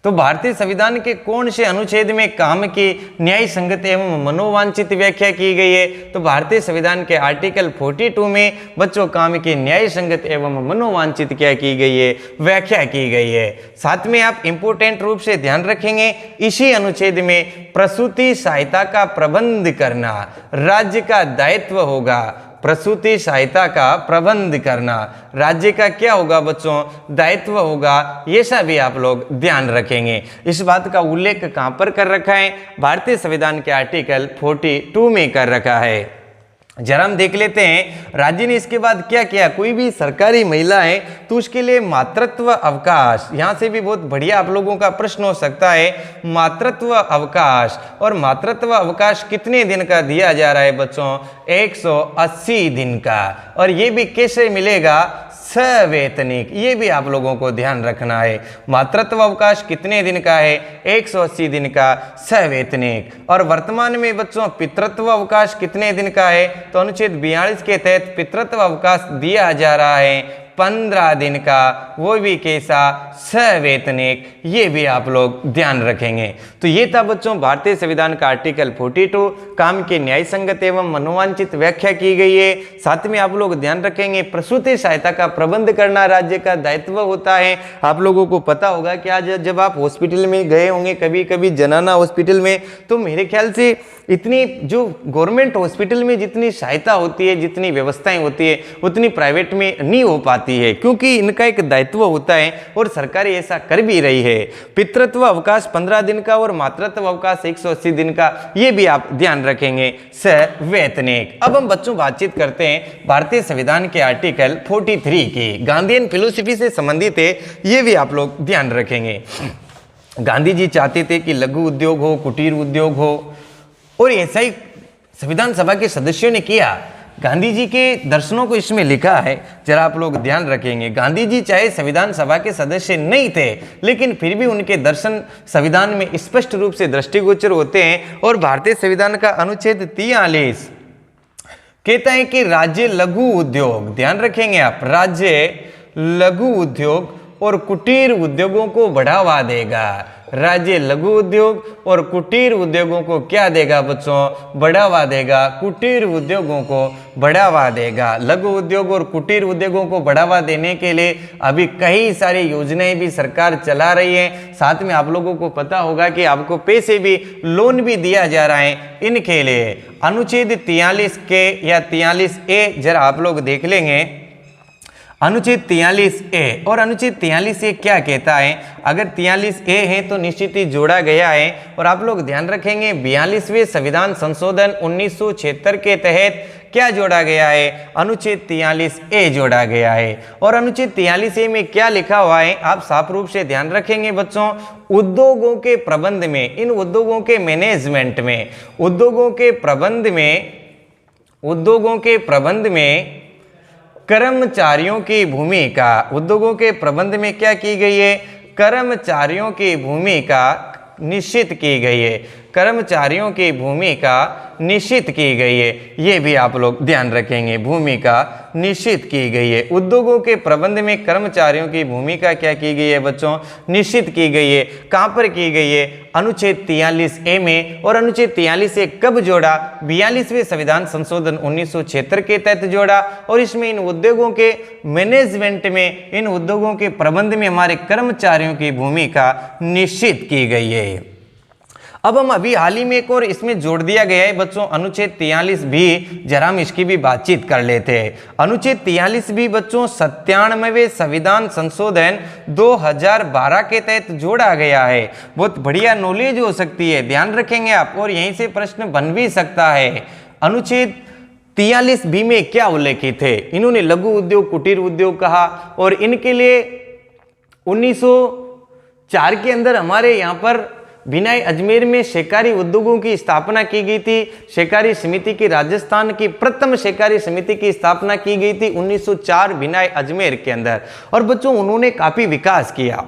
तो भारतीय संविधान के कौन से अनुच्छेद में काम की न्याय संगत एवं मनोवांछित व्याख्या की गई है? तो भारतीय संविधान के आर्टिकल 42 में बच्चों काम की न्याय संगत एवं मनोवांछित क्या की गई है? व्याख्या की गई है। साथ में आप इंपोर्टेंट रूप से ध्यान रखेंगे, इसी अनुच्छेद में प्रसूति सहायता का प्रबंध करना राज्य का दायित्व होगा। प्रसूति सहायता का प्रबंध करना राज्य का क्या होगा बच्चों? दायित्व होगा। ये सभी आप लोग ध्यान रखेंगे। इस बात का उल्लेख कहां पर कर रखा है? भारतीय संविधान के आर्टिकल 42 में कर रखा है। जरा हम देख लेते हैं राज्य ने इसके बाद क्या किया। कोई भी सरकारी महिला है तो उसके लिए मातृत्व अवकाश, यहाँ से भी बहुत बढ़िया आप लोगों का प्रश्न हो सकता है। मातृत्व अवकाश, और मातृत्व अवकाश कितने दिन का दिया जा रहा है बच्चों? 180 दिन का। और ये भी कैसे मिलेगा? सवैतनिक। ये भी आप लोगों को ध्यान रखना है। मातृत्व अवकाश कितने दिन का है? 180 दिन का सवैतनिक। और वर्तमान में बच्चों पितृत्व अवकाश कितने दिन का है? तो अनुच्छेद 42 के तहत पितृत्व अवकाश दिया जा रहा है 15 दिन का, वो भी कैसा? सवैतनिक। ये भी आप लोग ध्यान रखेंगे। तो ये था बच्चों भारतीय संविधान का आर्टिकल 42, काम के न्याय संगत एवं मनोवांछित व्याख्या की गई है। साथ में आप लोग ध्यान रखेंगे प्रसूति सहायता का प्रबंध करना राज्य का दायित्व होता है। आप लोगों को पता होगा कि आज जब आप हॉस्पिटल में गए होंगे कभी कभी जनाना हॉस्पिटल में, तो मेरे ख्याल से इतनी जो गवर्नमेंट हॉस्पिटल में जितनी सहायता होती है, जितनी व्यवस्थाएं होती है, उतनी प्राइवेट में नहीं हो पाती आती है, क्योंकि इनका एक दायित्व होता है और सरकार ऐसा कर भी रही है। पितृत्व अवकाश 15 दिन का और मातृत्व अवकाश 180 दिन का, ये भी आप ध्यान रखेंगे। सवैतनिक। अब हम बच्चों बातचीत करते हैं भारतीय संविधान के आर्टिकल 43 की, गांधीयन फिलोसफी से संबंधित है, ये भी आप लोग ध्यान रखेंगे। गांधी जी चाहते थे कि लघु उद्योग हो, कुटीर उद्योग हो, और ऐसा ही संविधान सभा के सदस्यों ने किया। गांधी जी के दर्शनों को इसमें लिखा है, जरा आप लोग ध्यान रखेंगे। गांधी जी चाहे संविधान सभा के सदस्य नहीं थे, लेकिन फिर भी उनके दर्शन संविधान में स्पष्ट रूप से दृष्टिगोचर होते हैं। और भारतीय संविधान का अनुच्छेद 43 कहता है कि राज्य लघु उद्योग, ध्यान रखेंगे आप, राज्य लघु उद्योग और कुटीर उद्योगों को बढ़ावा देगा। राज्य लघु उद्योग और कुटीर उद्योगों को क्या देगा बच्चों? बढ़ावा देगा। कुटीर उद्योगों को बढ़ावा देगा। लघु उद्योग और कुटीर उद्योगों को बढ़ावा देने के लिए अभी कई सारी योजनाएं भी सरकार चला रही है। साथ में आप लोगों को पता होगा कि आपको पैसे भी, लोन भी दिया जा रहा है इनके लिए। अनुच्छेद 43 के या 43A जरा आप लोग देख लेंगे। अनुच्छेद 43A और अनुच्छेद 43A क्या कहता है? अगर 43A है तो निश्चित ही जोड़ा गया है। और आप लोग ध्यान रखेंगे 42वें संविधान संशोधन 1976 के तहत क्या जोड़ा गया है? अनुच्छेद 43A जोड़ा गया है। और अनुच्छेद 43A में क्या लिखा हुआ है आप साफ रूप से ध्यान रखेंगे बच्चों। उद्योगों के प्रबंध में, इन उद्योगों के मैनेजमेंट में, उद्योगों के प्रबंध में कर्मचारियों की भूमिका, उद्योगों के प्रबंध में क्या की गई है? कर्मचारियों की भूमिका निश्चित की गई है। कर्मचारियों की भूमिका निश्चित की गई है, ये भी आप लोग ध्यान रखेंगे। भूमिका निश्चित की गई है। उद्योगों के प्रबंध में कर्मचारियों की भूमिका क्या की गई है बच्चों? निश्चित की गई है। कहाँ पर की गई है? अनुच्छेद 43A में। और अनुच्छेद 43A कब जोड़ा? 42वें संविधान संशोधन 1976 के तहत जोड़ा। और इसमें इन उद्योगों के मैनेजमेंट में, इन उद्योगों के प्रबंध में हमारे कर्मचारियों की भूमिका निश्चित की गई है। अब हम अभी हाल ही में एक और इसमें जोड़ दिया गया है बच्चों, अनुच्छेद 43B, जरा हम इसकी भी बातचीत कर लेते हैं। अनुच्छेद 43B बच्चों 97वें संविधान संशोधन 2012 के तहत जोड़ा गया है। बहुत बढ़िया नॉलेज हो सकती है, ध्यान रखेंगे आप, और यहीं से प्रश्न बन भी सकता है। अनुच्छेद 43B में क्या उल्लेखित है? इन्होंने लघु उद्योग, कुटीर उद्योग कहा, और इनके लिए 1904 के अंदर हमारे यहाँ पर भिनाई अजमेर में सहकारी उद्योगों की स्थापना की गई थी। सहकारी समिति की, राजस्थान की प्रथम सहकारी समिति की स्थापना की गई थी 1904 भिनाई अजमेर के अंदर। और बच्चों उन्होंने काफी विकास किया,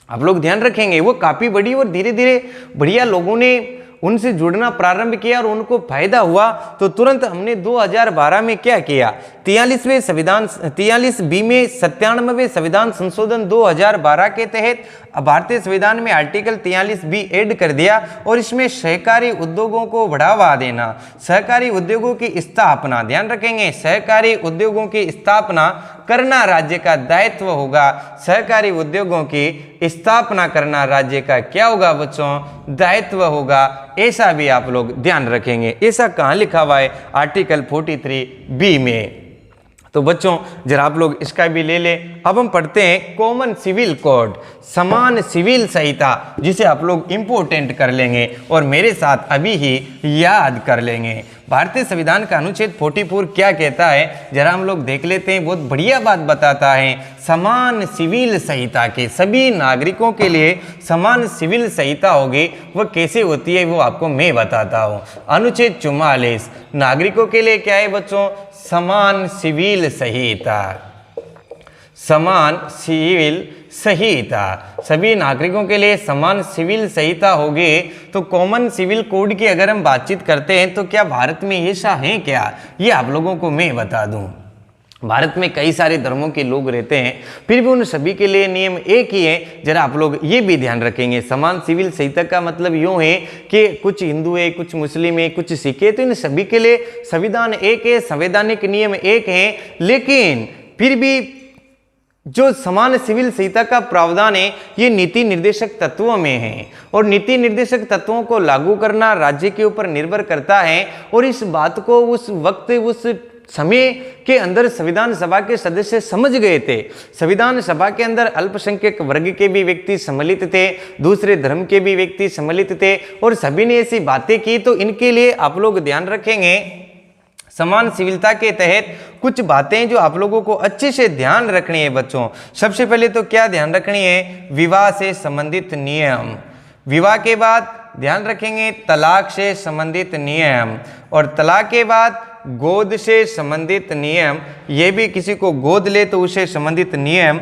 आप लोग ध्यान रखेंगे, वो काफी बड़ी और धीरे धीरे बढ़िया लोगों ने उनसे जुड़ना प्रारंभ किया और उनको फायदा हुआ। तो तुरंत हमने 2012 में क्या किया? 43B में 97वें संविधान संशोधन 2012 के तहत भारतीय संविधान में आर्टिकल 43B ऐड कर दिया। और इसमें सहकारी उद्योगों को बढ़ावा देना, सहकारी उद्योगों की स्थापना, ध्यान रखेंगे, सहकारी उद्योगों की स्थापना करना राज्य का दायित्व होगा। सहकारी उद्योगों की स्थापना करना राज्य का क्या होगा बच्चों? दायित्व होगा। ऐसा भी आप लोग ध्यान रखेंगे। ऐसा कहाँ लिखा हुआ है? आर्टिकल 43B में। तो बच्चों जरा आप लोग इसका भी ले लें। अब हम पढ़ते हैं कॉमन सिविल कोड, समान सिविल संहिता, जिसे आप लोग इंपोर्टेंट कर लेंगे और मेरे साथ अभी ही याद कर लेंगे। भारतीय संविधान का अनुच्छेद 44 क्या कहता है, जरा हम लोग देख लेते हैं। बहुत बढ़िया बात बताता है। समान सिविल संहिता के सभी नागरिकों के लिए समान सिविल संहिता होगी। वो कैसे होती है वो आपको मैं बताता हूँ। अनुच्छेद 44 नागरिकों के लिए क्या है बच्चों? समान सिविल संहिता। समान सिविल संहिता, सभी नागरिकों के लिए समान सिविल संहिता होगी। तो कॉमन सिविल कोड की अगर हम बातचीत करते हैं तो क्या भारत में ऐसा है क्या? ये आप लोगों को मैं बता दूं। भारत में कई सारे धर्मों के लोग रहते हैं, फिर भी उन सभी के लिए नियम एक ही है। जरा आप लोग ये भी ध्यान रखेंगे। समान सिविल संहिता का मतलब यूं है कि कुछ हिंदू है, कुछ मुस्लिम है, कुछ सिख है, तो इन सभी के लिए संविधान एक है, संवैधानिक नियम एक है। लेकिन फिर भी जो समान सिविल संहिता का प्रावधान है ये नीति निर्देशक तत्वों में है, और नीति निर्देशक तत्वों को लागू करना राज्य के ऊपर निर्भर करता है। और इस बात को उस वक्त, उस समय के अंदर संविधान सभा के सदस्य समझ गए थे। संविधान सभा के अंदर अल्पसंख्यक वर्ग के भी व्यक्ति सम्मिलित थे, दूसरे धर्म के भी व्यक्ति सम्मिलित थे, और सभी ने ऐसी बातें की। तो इनके लिए आप लोग ध्यान रखेंगे, समान सिविलता के तहत कुछ बातें जो आप लोगों को अच्छे से ध्यान रखनी है बच्चों। सबसे पहले तो क्या ध्यान रखनी है, विवाह से संबंधित नियम। विवाह के बाद ध्यान रखेंगे तलाक से संबंधित नियम, और तलाक के बाद गोद से संबंधित नियम। ये भी किसी को गोद ले तो उससे संबंधित नियम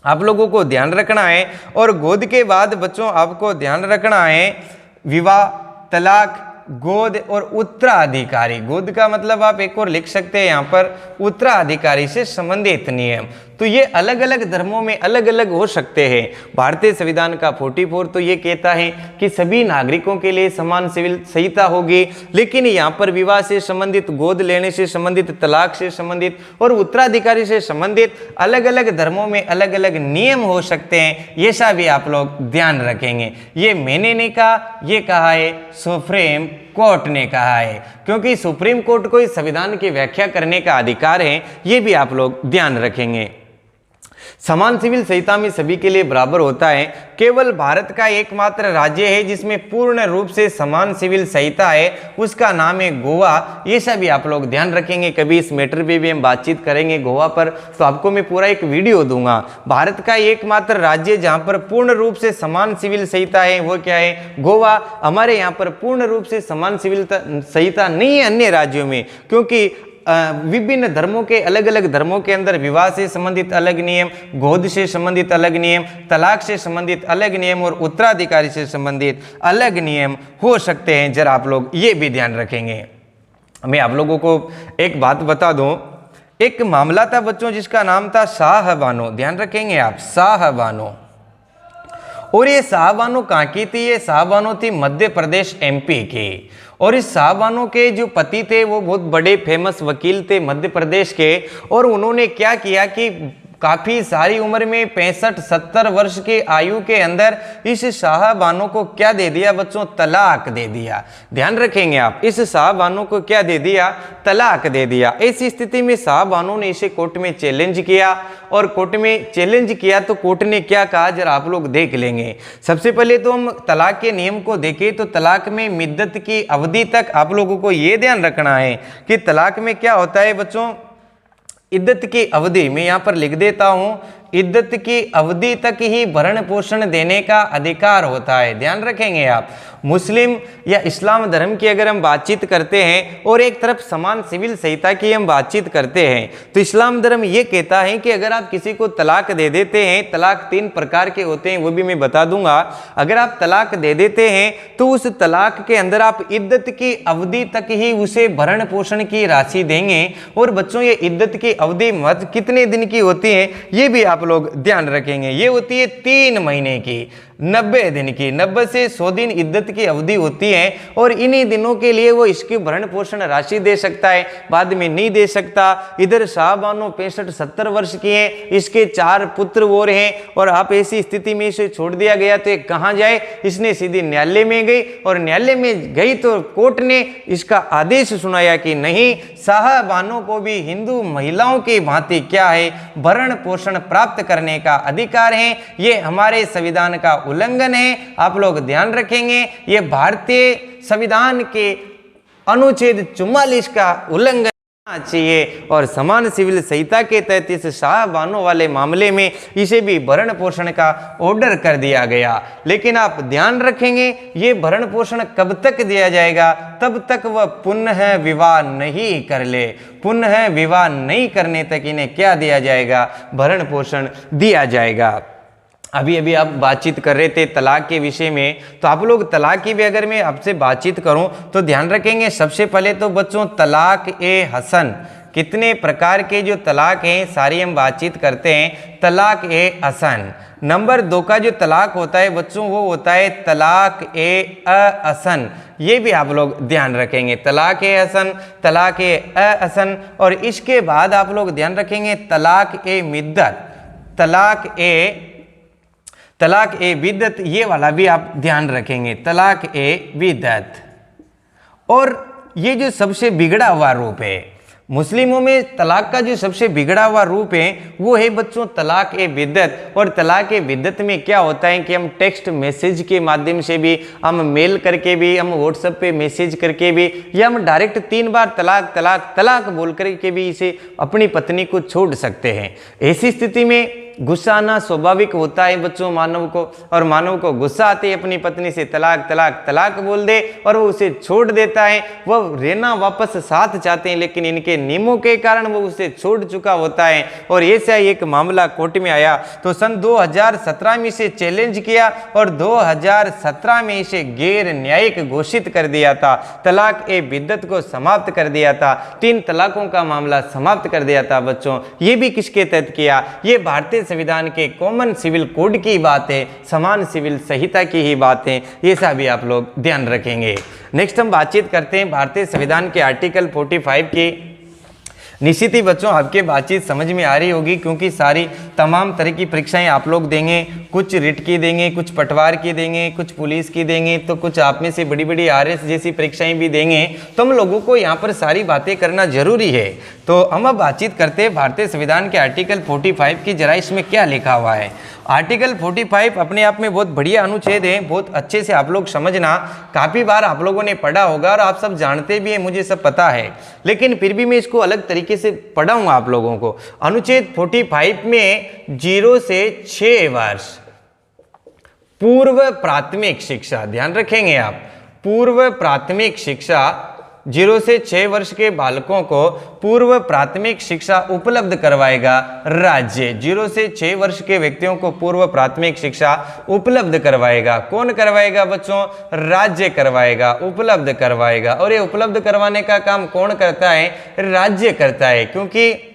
आप लोगों को ध्यान रखना है। और गोद के बाद बच्चों आपको ध्यान रखना है विवाह, तलाक, गोद और उत्तराधिकारी। गोद का मतलब आप एक और लिख सकते हैं यहाँ पर, उत्तराधिकारी से संबंधित नियम। तो ये अलग अलग धर्मों में अलग अलग हो सकते हैं। भारतीय संविधान का 44 तो ये कहता है कि सभी नागरिकों के लिए समान सिविल संहिता होगी, लेकिन यहाँ पर विवाह से संबंधित, गोद लेने से संबंधित, तलाक से संबंधित और उत्तराधिकारी से संबंधित अलग अलग धर्मों में अलग अलग नियम हो सकते हैं। ये सब भी आप लोग ध्यान रखेंगे। ये मैंने नहीं कहा, ये कहा है सुप्रीम कोर्ट ने कहा है, क्योंकि सुप्रीम कोर्ट को इस संविधान की व्याख्या करने का अधिकार है। ये भी आप लोग ध्यान रखेंगे। समान सिविल संहिता में सभी के लिए बराबर होता है। केवल भारत का एकमात्र राज्य है जिसमें पूर्ण रूप से समान सिविल संहिता है, उसका नाम है गोवा। ये सभी आप लोग ध्यान रखेंगे। कभी इस मैटर पे भी हम बातचीत करेंगे गोवा पर, तो आपको मैं पूरा एक वीडियो दूंगा। भारत का एकमात्र राज्य जहां पर पूर्ण रूप से समान सिविल संहिता है वो क्या है, गोवा। हमारे यहाँ पर पूर्ण रूप से समान सिविल संहिता नहीं है अन्य राज्यों में, क्योंकि विभिन्न धर्मों के अलग अलग धर्मों के अंदर विवाह से संबंधित अलग नियम, गोद से संबंधित अलग नियम, तलाक से संबंधित अलग नियम और उत्तराधिकारी से संबंधित अलग नियम हो सकते हैं। जरा आप लोग ये भी ध्यान रखेंगे। मैं आप लोगों को एक बात बता दूं, एक मामला था बच्चों जिसका नाम था शाहबानो। ध्यान रखेंगे आप, शाहबानो। और ये शाहबानो कहाँ की थी, ये शाहबानो थी मध्य प्रदेश एमपी की। और इस शाहबानो के जो पति थे वो बहुत बड़े फेमस वकील थे मध्य प्रदेश के। और उन्होंने क्या किया कि काफ़ी सारी उम्र में 65-70 वर्ष की आयु के अंदर इस शाहबानो को क्या दे दिया बच्चों, तलाक दे दिया। ध्यान रखेंगे आप, इस शाहबानो को क्या दे दिया, तलाक दे दिया। ऐसी स्थिति में शाहबानो ने इसे कोर्ट में चैलेंज किया, और कोर्ट में चैलेंज किया तो कोर्ट ने क्या कहा जरा आप लोग देख लेंगे। सबसे पहले तो हम तलाक के नियम को देखें तो तलाक में मिद्दत की अवधि तक आप लोगों को ये ध्यान रखना है कि तलाक में क्या होता है बच्चों, इद्दत की अवधि। मैं यहाँ पर लिख देता हूँ, इद्दत की अवधि तक ही भरण पोषण देने का अधिकार होता है। ध्यान रखेंगे आप, मुस्लिम या इस्लाम धर्म की अगर हम बातचीत करते हैं और एक तरफ समान सिविल संहिता की हम बातचीत करते हैं, तो इस्लाम धर्म ये कहता है कि अगर आप किसी को तलाक दे देते हैं, तलाक 3 प्रकार के होते हैं वो भी मैं बता दूंगा। अगर आप तलाक दे देते हैं तो उस तलाक के अंदर आप इद्दत की अवधि तक ही उसे भरण पोषण की राशि देंगे। और बच्चों ये इद्दत की अवधि मत कितने दिन की होती है ये भी आप लोग ध्यान रखेंगे। ये होती है 3 महीने की, 90 दिन की, 90 से 100 दिन इद्दत की अवधि होती है। और इन्हीं दिनों के लिए वो इसकी भरण पोषण राशि दे सकता है, बाद में नहीं दे सकता। इधर शाहबानो 65-70 वर्ष की है, इसके 4 पुत्र और हैं, और आप ऐसी स्थिति में इसे छोड़ दिया गया तो कहाँ जाए, इसने सीधी न्यायालय में गई। और न्यायालय में गई तो कोर्ट ने इसका आदेश सुनाया कि नहीं, शाहबानो को भी हिंदू महिलाओं की भांति क्या है, भरण पोषण प्राप्त करने का अधिकार है। ये हमारे संविधान का उल्लंघन है। आप लोग ध्यान रखेंगे, ये भारतीय संविधान के अनुच्छेद 44 का उल्लंघन चाहिए। और समान सिविल संहिता के तहत इस शाहबानो वाले मामले में इसे भी भरण पोषण का ऑर्डर कर दिया गया। लेकिन आप ध्यान रखेंगे, ये भरण पोषण कब तक दिया जाएगा, तब तक वह पुनः विवाह नहीं कर ले। पुनः विवाह नहीं करने तक इन्हें क्या दिया जाएगा, भरण पोषण दिया जाएगा। अभी अभी आप बातचीत कर रहे थे तलाक के विषय में, तो आप लोग तलाक की भी अगर मैं आपसे बातचीत करूं तो ध्यान रखेंगे। सबसे पहले तो बच्चों तलाक ए हसन, कितने प्रकार के जो तलाक हैं सारी हम बातचीत करते हैं। तलाक ए हसन, नंबर 2 का जो तलाक होता है बच्चों वो होता है तलाक ए अहसन। ये भी आप लोग ध्यान रखेंगे, तलाक ए हसन, तलाक ए अहसन। और इसके बाद आप लोग ध्यान रखेंगे तलाक ए मिद्दत, तलाक ए बिद्दत, ये वाला भी आप ध्यान रखेंगे, तलाक ए बिद्दत। और ये जो सबसे बिगड़ा हुआ रूप है, मुस्लिमों में तलाक का जो सबसे बिगड़ा हुआ रूप है वो है बच्चों तलाक ए बिद्दत। और तलाक ए बिद्दत में क्या होता है कि हम टेक्स्ट मैसेज के माध्यम से भी, हम मेल करके भी, हम व्हाट्सएप पे मैसेज करके भी, या हम डायरेक्ट 3 बार तलाक तलाक तलाक बोल करके भी इसे अपनी पत्नी को छोड़ सकते हैं। ऐसी स्थिति में गुस्सा आना स्वाभाविक होता है बच्चों मानव को, और मानव को गुस्सा आते ही अपनी पत्नी से तलाक तलाक तलाक बोल दे और वो उसे छोड़ देता है। वह रहना वापस साथ चाहते हैं, लेकिन इनके नियमों के कारण वो उसे छोड़ चुका होता है। और ऐसा एक मामला कोर्ट में आया तो सन 2017 में इसे चैलेंज किया और 2017 में इसे गैर न्यायिक घोषित कर दिया था। तलाक ए बिद्दत को समाप्त कर दिया था, 3 तलाकों का मामला समाप्त कर दिया था बच्चों। ये भी किसके तहत किया? ये भारतीय संविधान के कॉमन सिविल कोड की बात है, समान सिविल संहिता की ही बात है। ये सब भी आप लोग ध्यान रखेंगे। नेक्स्ट हम बातचीत करते हैं भारतीय संविधान के आर्टिकल 45 की। निश्चित ही बच्चों आपके बातचीत समझ में आ रही होगी, क्योंकि सारी तमाम तरह की परीक्षाएं आप लोग देंगे। कुछ रिट की देंगे, कुछ पटवार की देंगे, कुछ पुलिस की देंगे, तो कुछ आप में से बड़ी बड़ी आरएस जैसी परीक्षाएं भी देंगे। तो हम लोगों को यहाँ पर सारी बातें करना जरूरी है। तो हम अब बातचीत करते हैं भारतीय संविधान के आर्टिकल 45 की। जरा इसमें क्या लिखा हुआ है। आर्टिकल 45 अपने आप में बहुत बढ़िया अनुच्छेद है, बहुत अच्छे से आप लोग समझना। काफ़ी बार आप लोगों ने पढ़ा होगा और आप सब जानते भी हैं, मुझे सब पता है, लेकिन फिर भी मैं इसको अलग तरीके से पढ़ाऊंगा आप लोगों को। अनुच्छेद 45 में 0 से 6 वर्ष पूर्व प्राथमिक शिक्षा, ध्यान रखेंगे आप, पूर्व प्राथमिक शिक्षा 0 से 6 वर्ष के बालकों को पूर्व प्राथमिक शिक्षा उपलब्ध करवाएगा राज्य। 0 से 6 वर्ष के व्यक्तियों को पूर्व प्राथमिक शिक्षा उपलब्ध करवाएगा। कौन करवाएगा बच्चों? राज्य करवाएगा, उपलब्ध करवाएगा। और ये उपलब्ध करवाने का काम कौन करता है? राज्य करता है, क्योंकि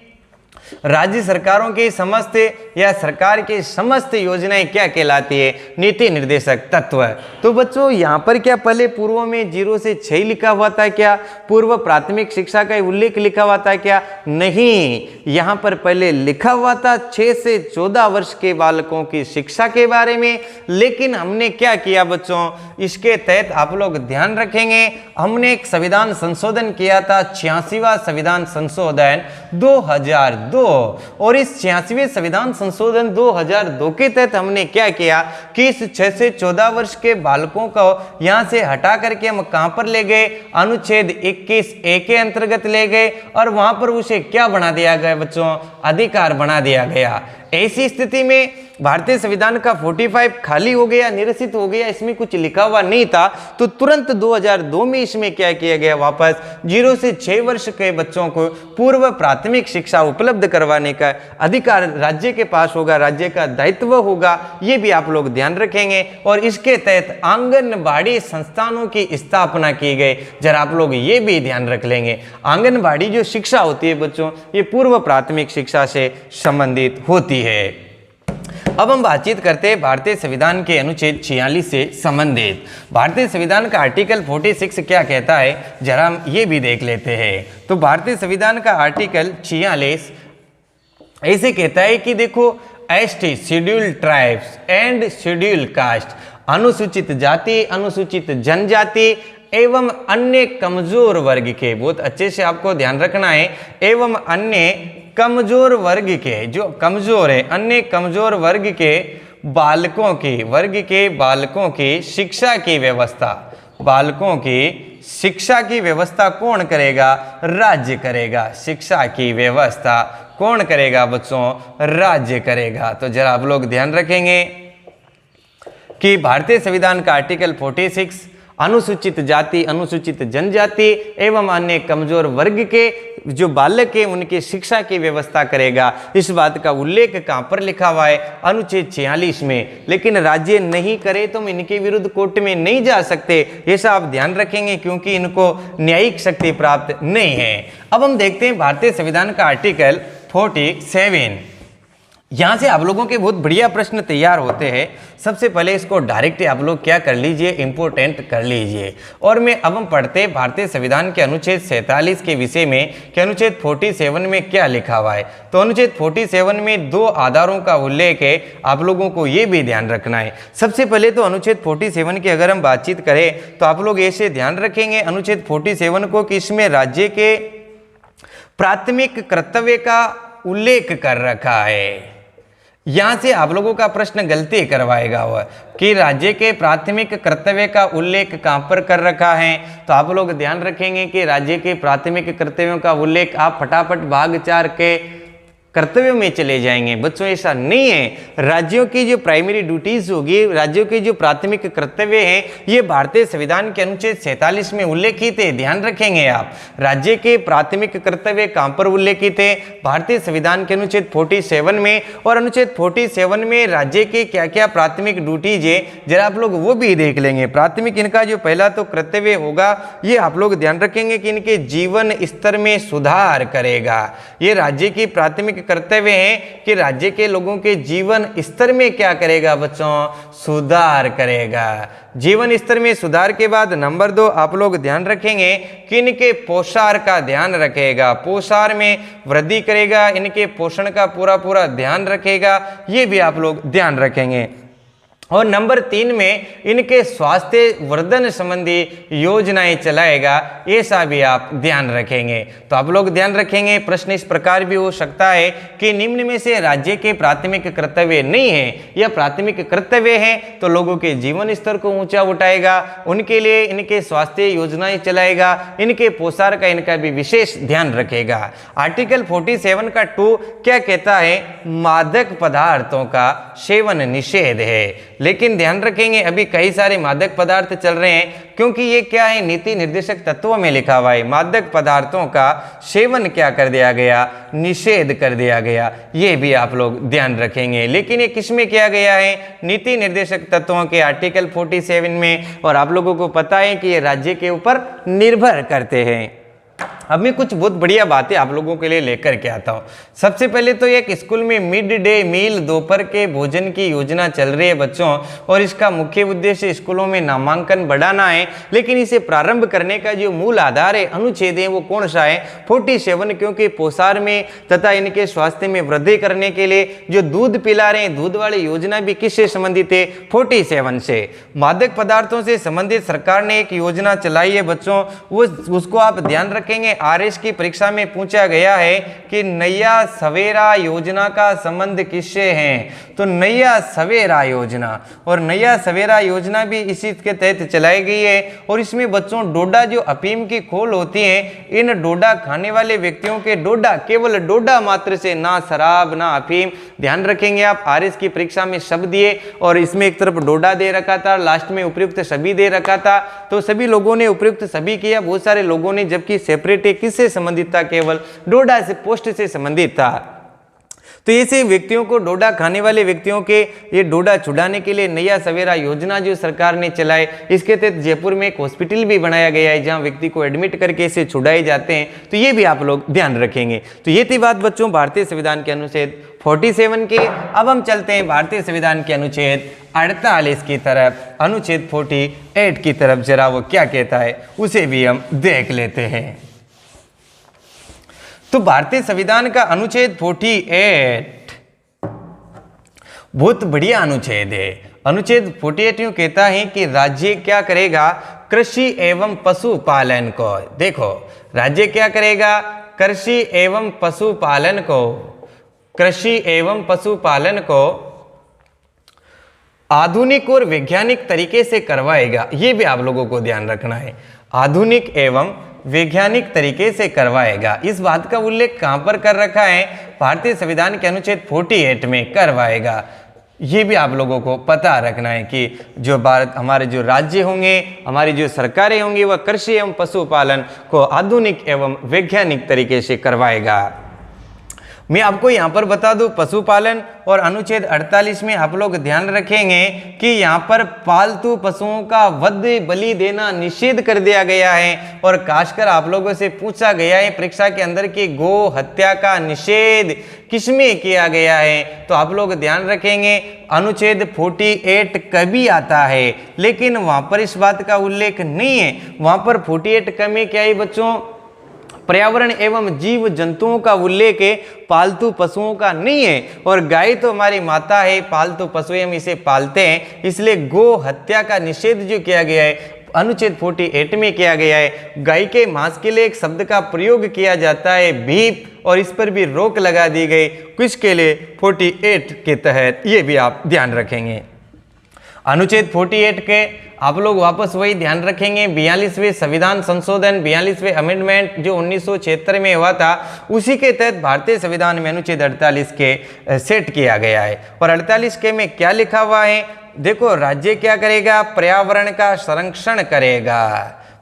राज्य सरकारों की समस्त या सरकार की समस्त योजनाएं क्या कहलाती है? नीति निर्देशक तत्व। तो बच्चों यहाँ पर क्या पहले पूर्व में 0 से 6 लिखा हुआ था क्या? पूर्व प्राथमिक शिक्षा का उल्लेख लिखा हुआ था क्या? नहीं, यहाँ पर पहले लिखा हुआ था 6 से 14 वर्ष के बालकों की शिक्षा के बारे में। लेकिन हमने क्या किया बच्चों, इसके तहत आप लोग ध्यान रखेंगे, हमने एक संविधान संशोधन किया था, 86वां संविधान संशोधन 2002। और इस 86वें संविधान संशोधन 2002 के तहत हमने क्या किया कि इस 6 से 14 वर्ष के बालकों को यहां से हटा करके हम कहां पर ले गए? अनुच्छेद 21A के अंतर्गत ले गए, और वहां पर उसे क्या बना दिया गया बच्चों? अधिकार बना दिया गया। ऐसी स्थिति में भारतीय संविधान का 45 खाली हो गया, निरसित हो गया, इसमें कुछ लिखा हुआ नहीं था। तो तुरंत 2002 में इसमें क्या किया गया? वापस 0 से 6 वर्ष के बच्चों को पूर्व प्राथमिक शिक्षा उपलब्ध करवाने का अधिकार राज्य के पास होगा, राज्य का दायित्व होगा। ये भी आप लोग ध्यान रखेंगे। और इसके तहत आंगनबाड़ी संस्थानों की स्थापना की गई। जरा आप लोग ये भी ध्यान रख लेंगे, आंगनबाड़ी जो शिक्षा होती है बच्चों, ये पूर्व प्राथमिक शिक्षा से संबंधित होती है। अब हम बातचीत करते हैं भारतीय संविधान के अनुच्छेद 46 से संबंधित। भारतीय संविधान का आर्टिकल 46 क्या कहता है, जरा हम ये भी देख लेते हैं। तो भारतीय संविधान का आर्टिकल 46 ऐसे कहता है कि देखो, ST scheduled tribes and schedule caste, अनुसूचित जाति, अनुसूचित जनजाति एवं अन्य कमजोर वर्ग के, बहुत अच्छे से आपको ध्यान रखना है, एवं अन्य कमजोर वर्ग के, जो कमजोर है, अन्य कमजोर वर्ग के बालकों की शिक्षा की व्यवस्था, बालकों की शिक्षा की व्यवस्था कौन करेगा? राज्य करेगा। शिक्षा की व्यवस्था कौन करेगा बच्चों? राज्य करेगा। तो जरा आप लोग ध्यान रखेंगे कि भारतीय संविधान का आर्टिकल 46 अनुसूचित जाति, अनुसूचित जनजाति एवं अन्य कमजोर वर्ग के जो बालक है उनकी शिक्षा की व्यवस्था करेगा। इस बात का उल्लेख कहां पर लिखा हुआ है? अनुच्छेद 46 में। लेकिन राज्य नहीं करे तो हम इनके विरुद्ध कोर्ट में नहीं जा सकते, ऐसा आप ध्यान रखेंगे, क्योंकि इनको न्यायिक शक्ति प्राप्त नहीं है। अब हम देखते हैं भारतीय संविधान का आर्टिकल 47। यहाँ से आप लोगों के बहुत बढ़िया प्रश्न तैयार होते हैं। सबसे पहले इसको डायरेक्ट आप लोग क्या कर लीजिए, इंपोर्टेंट कर लीजिए। और मैं अब हम पढ़ते हैं भारतीय संविधान के अनुच्छेद 47 के विषय में कि अनुच्छेद 47 में क्या लिखा हुआ है। तो अनुच्छेद 47 में 2 आधारों का उल्लेख है, आप लोगों को ये भी ध्यान रखना है। सबसे पहले तो अनुच्छेद 47 की अगर हम बातचीत करें तो आप लोग ऐसे ध्यान रखेंगे अनुच्छेद 47 को कि इसमें राज्य के प्राथमिक कर्तव्य का उल्लेख कर रखा है। यहां से आप लोगों का प्रश्न गलती करवाएगा वह कि राज्य के प्राथमिक कर्तव्य का उल्लेख कहां पर कर रखा है। तो आप लोग ध्यान रखेंगे कि राज्य के प्राथमिक कर्तव्यों का उल्लेख आप फटाफट भाग 4 के कर्तव्यों में चले जाएंगे। बच्चों ऐसा नहीं है। राज्यों की जो प्राइमरी ड्यूटीज होगी, राज्यों के जो प्राथमिक कर्तव्य हैं, ये भारतीय संविधान के अनुच्छेद 47 में उल्लेखित है। ध्यान रखेंगे आप, राज्य के प्राथमिक कर्तव्य कहां पर उल्लेखित है? भारतीय संविधान के अनुच्छेद 47 में। और अनुच्छेद 47 में राज्य के क्या क्या प्राथमिक ड्यूटीज है, जरा आप लोग वो भी देख लेंगे। प्राथमिक इनका जो पहला तो कर्तव्य होगा, ये आप लोग ध्यान रखेंगे कि इनके जीवन स्तर में सुधार करेगा। ये राज्य की प्राथमिक कर्तव्य है कि राज्य के लोगों के जीवन स्तर में क्या करेगा बच्चों? सुधार करेगा। जीवन स्तर में सुधार के बाद नंबर 2 आप लोग ध्यान रखेंगे कि इनके पोषार का ध्यान रखेगा, पोषार में वृद्धि करेगा, इनके पोषण का पूरा ध्यान रखेगा, ये भी आप लोग ध्यान रखेंगे। और नंबर 3 में इनके स्वास्थ्य वर्धन संबंधी योजनाएं चलाएगा, ऐसा भी आप ध्यान रखेंगे। तो आप लोग ध्यान रखेंगे। प्रश्न इस प्रकार भी हो सकता है कि निम्न में से राज्य के प्राथमिक कर्तव्य नहीं है या प्राथमिक कर्तव्य है, तो लोगों के जीवन स्तर को ऊंचा उठाएगा, उनके लिए इनके स्वास्थ्य योजनाएं चलाएगा, इनके पोषार का इनका भी विशेष ध्यान रखेगा। आर्टिकल 47 का 2 क्या कहता है? मादक पदार्थों का सेवन निषेध है। लेकिन ध्यान रखेंगे अभी कई सारे मादक पदार्थ चल रहे हैं, क्योंकि ये क्या है? नीति निर्देशक तत्वों में लिखा हुआ है। मादक पदार्थों का सेवन क्या कर दिया गया? निषेध कर दिया गया। ये भी आप लोग ध्यान रखेंगे। लेकिन ये किस में किया गया है? नीति निर्देशक तत्वों के आर्टिकल 47 में। और आप लोगों को पता है कि ये राज्य के ऊपर निर्भर करते हैं। अब मैं कुछ बहुत बढ़िया बातें आप लोगों के लिए लेकर के आता हूँ। सबसे पहले तो एक स्कूल में मिड डे मील दोपहर के भोजन की योजना चल रही है बच्चों, और इसका मुख्य उद्देश्य स्कूलों में नामांकन बढ़ाना है। लेकिन इसे प्रारंभ करने का जो मूल आधार है, अनुच्छेद है, वो कौन सा है? 47। क्योंकि पोषार में तथा इनके स्वास्थ्य में वृद्धि करने के लिए जो दूध पिला रहे हैं, दूध वाली योजना भी किससे संबंधित है? 47 से। मादक पदार्थों से संबंधित सरकार ने एक योजना चलाई है बच्चों, उसको आप ध्यान रखेंगे। आरएस की परीक्षा में पूछा गया है कि नया सवेरा योजना का संबंध किससे है? तो नया सवेरा योजना, और नया सवेरा योजना भी इसी के तहत चलाई गई है। और इसमें बच्चों डोडा जो अफीम की खोल होती है, इन डोडा खाने वाले व्यक्तियों के डोडा, केवल डोडा मात्र से, ना शराब ना अफीम। ध्यान रखेंगे आप, आरएस की परीक्षा में शब्द दिए और इसमें एक तरफ डोडा दे रखा था, लास्ट में उपयुक्त सभी दे रखा था। तो सभी लोगों ने उपयुक्त सभी किया, बहुत सारे लोगों ने, जबकि सेपरेट किससे संबंधित था? केवल डोडा से, पोस्ट से संबंधित था। तो ऐसे व्यक्तियों को, डोडा खाने वाले व्यक्तियों के ये डोडा छुड़ाने के लिए नया सवेरा योजना जो सरकार ने चलाए, इसके तहत जयपुर में एक हॉस्पिटल भी बनाया गया है जहां व्यक्ति को एडमिट करके इसे छुड़ाए जाते हैं। तो ये भी आप लोग ध्यान रखेंगे। तो ये थी बात बच्चों भारतीय संविधान के अनुच्छेद 47 के। अब हम चलते हैं भारतीय संविधान के अनुच्छेद 48 की तरफ, अनुच्छेद 48 की तरफ। जरा वो क्या कहता है उसे भी हम देख लेते हैं। तो भारतीय संविधान का अनुच्छेद 48 बहुत बढ़िया अनुच्छेद है। अनुच्छेद 48 यूं कहता है कि राज्य क्या करेगा? कृषि एवं पशुपालन को। देखो, राज्य क्या करेगा? कृषि एवं पशुपालन को, कृषि एवं पशुपालन को आधुनिक और वैज्ञानिक तरीके से करवाएगा। ये भी आप लोगों को ध्यान रखना है, आधुनिक एवं वैज्ञानिक तरीके से करवाएगा। इस बात का उल्लेख कहां पर कर रखा है? भारतीय संविधान के अनुच्छेद 48 में करवाएगा। ये भी आप लोगों को पता रखना है कि जो भारत, हमारे जो राज्य होंगे, हमारी जो सरकारें होंगी, वह कृषि एवं पशुपालन को आधुनिक एवं वैज्ञानिक तरीके से करवाएगा। मैं आपको यहाँ पर बता दूं, पशुपालन और अनुच्छेद 48 में आप लोग ध्यान रखेंगे कि यहाँ पर पालतू पशुओं का वध बलि देना निषेध कर दिया गया है। और खासकर आप लोगों से पूछा गया है परीक्षा के अंदर कि गो हत्या का निषेध किसमें किया गया है? तो आप लोग ध्यान रखेंगे अनुच्छेद 48 कभी आता है, लेकिन वहां पर इस बात का उल्लेख नहीं है। वहां पर 48 क में क्या है बच्चों? पर्यावरण एवं जीव जंतुओं का उल्लेख है, पालतू पशुओं का नहीं है। और गाय तो हमारी माता है, पालतू पशु हम इसे पालते हैं, इसलिए गो हत्या का निषेध जो किया गया है अनुच्छेद 48 में किया गया है। गाय के मांस के लिए एक शब्द का प्रयोग किया जाता है बीफ, और इस पर भी रोक लगा दी गई। किसके लिए? 48 के तहत। ये भी आप ध्यान रखेंगे। अनुच्छेद 48 के आप लोग वापस वही ध्यान रखेंगे, 42वें संविधान संशोधन, 42वें अमेंडमेंट जो 1976 में हुआ था, उसी के तहत भारतीय संविधान में अनुच्छेद 48 के सेट किया गया है। और 48 के में क्या लिखा हुआ है? देखो, राज्य क्या करेगा? पर्यावरण का संरक्षण करेगा।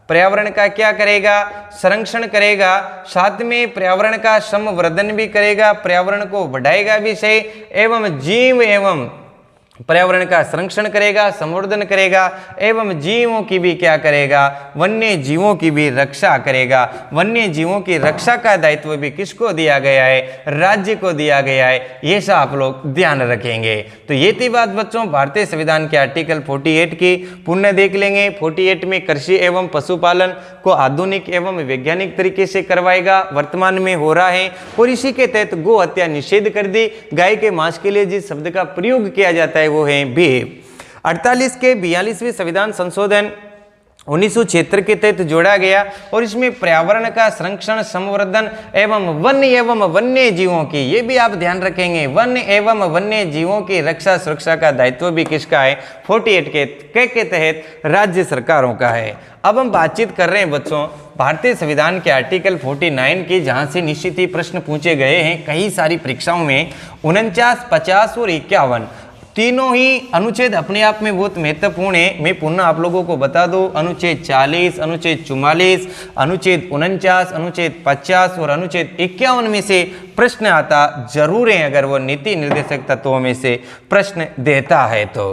पर्यावरण का क्या करेगा? संरक्षण करेगा। साथ में पर्यावरण का संवर्धन भी करेगा, पर्यावरण को बढ़ाएगा भी सही, एवं जीव एवं पर्यावरण का संरक्षण करेगा, संवर्धन करेगा, एवं जीवों की भी क्या करेगा? वन्य जीवों की भी रक्षा करेगा। वन्य जीवों की रक्षा का दायित्व भी किसको दिया गया है? राज्य को दिया गया है। ये सब आप लोग ध्यान रखेंगे। तो ये थी बात बच्चों भारतीय संविधान के आर्टिकल 48 की। पुनः देख लेंगे। 48 में कृषि एवं पशुपालन को आधुनिक एवं वैज्ञानिक तरीके से करवाएगा, वर्तमान में हो रहा है। और इसी के तहत गो हत्या निषेध कर दी। गाय के मांस के लिए जिस शब्द का प्रयोग किया जाता है वो है बीफ। 48 के 42वें संविधान संशोधन 1976 के तहत जोड़ा गया, और इसमें पर्यावरण का संरक्षण, संवर्धन एवं वन्य जीवों की, ये भी आप ध्यान रखेंगे, वन्य एवं वन्य जीवों की रक्षा सुरक्षा का दायित्व भी किसका है? 48 के तहत राज्य सरकारों का है। अब हम बातचीत कर रहे हैं बच्चों भारतीय संविधान के आर्टिकल 49 की, जहां से निश्चित ही प्रश्न पूछे गए हैं कई सारी परीक्षाओं में। 49, 50 और 51 तीनों ही अनुच्छेद अपने आप में बहुत महत्वपूर्ण है। मैं पुनः आप लोगों को बता दूं, अनुच्छेद 40, अनुच्छेद 44, अनुच्छेद 49, अनुच्छेद 50 और अनुच्छेद 51 में से प्रश्न आता जरूर है, अगर वो नीति निर्देशक तत्वों में से प्रश्न देता है तो।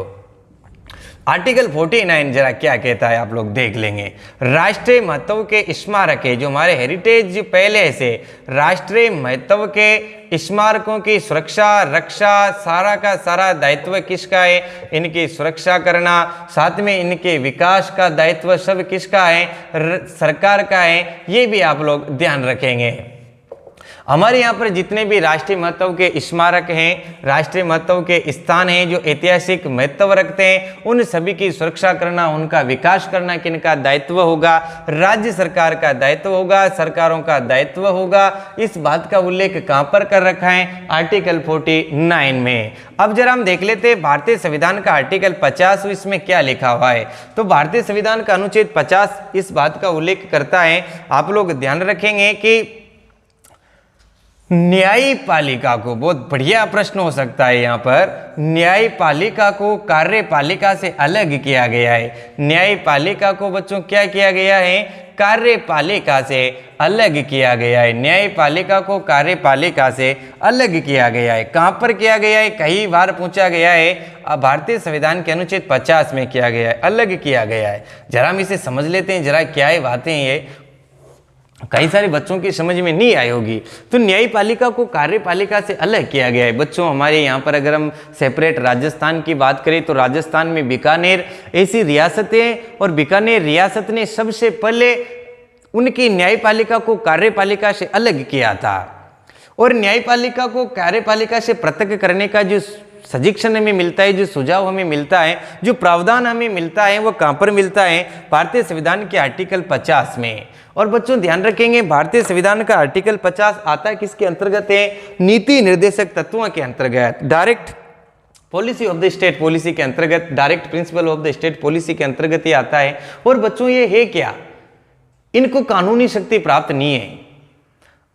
आर्टिकल 49 जरा क्या कहता है आप लोग देख लेंगे। राष्ट्रीय महत्व के स्मारक है, जो हमारे हेरिटेज पहले से राष्ट्रीय महत्व के स्मारकों की सुरक्षा रक्षा सारा का सारा दायित्व किसका है? इनकी सुरक्षा करना, साथ में इनके विकास का दायित्व सब किसका है? सरकार का है। ये भी आप लोग ध्यान रखेंगे। हमारे यहाँ पर जितने भी राष्ट्रीय महत्व के स्मारक हैं, राष्ट्रीय महत्व के स्थान हैं जो ऐतिहासिक महत्व रखते हैं, उन सभी की सुरक्षा करना, उनका विकास करना किनका दायित्व होगा? राज्य सरकार का दायित्व होगा, सरकारों का दायित्व होगा। इस बात का उल्लेख कहाँ पर कर रखा है? आर्टिकल 49 में। अब जरा हम देख लेते हैं भारतीय संविधान का आर्टिकल 50, इसमें क्या लिखा हुआ है। तो भारतीय संविधान का अनुच्छेद 50 इस बात का उल्लेख करता है, आप लोग ध्यान रखेंगे कि न्यायपालिका को, बहुत बढ़िया प्रश्न हो सकता है यहाँ पर, न्यायपालिका को कार्यपालिका से अलग किया गया है। न्यायपालिका को बच्चों क्या किया गया है? कार्यपालिका से अलग किया गया है। न्यायपालिका को कार्यपालिका से अलग किया गया है। कहाँ पर किया गया है? कई बार पूछा गया है। भारतीय संविधान के अनुच्छेद 50 में किया गया है, अलग किया गया है। जरा हम इसे समझ लेते हैं, जरा क्या है बातें ये, कई सारे बच्चों की समझ में नहीं आई होगी। तो न्यायपालिका को कार्यपालिका से अलग किया गया है बच्चों। हमारे यहाँ पर अगर हम सेपरेट राजस्थान की बात करें तो राजस्थान में बीकानेर ऐसी रियासत है, और बीकानेर रियासत ने सबसे पहले उनकी न्यायपालिका को कार्यपालिका से अलग किया था। और न्यायपालिका को कार्यपालिका से पृथक करने का जो सजेशन हमें मिलता है, जो सुझाव हमें मिलता है, जो प्रावधान हमें मिलता है, वो कहाँ पर मिलता है? भारतीय संविधान के आर्टिकल 50 में। और बच्चों ध्यान रखेंगे भारतीय संविधान का आर्टिकल 50 आता है किसके अंतर्गत है? नीति निर्देशक तत्वों के अंतर्गत, direct policy of the state policy के अंतर्गत, direct principle of the state policy के अंतर्गत ये आता है। और बच्चों ये है क्या? इनको कानूनी शक्ति प्राप्त नहीं है।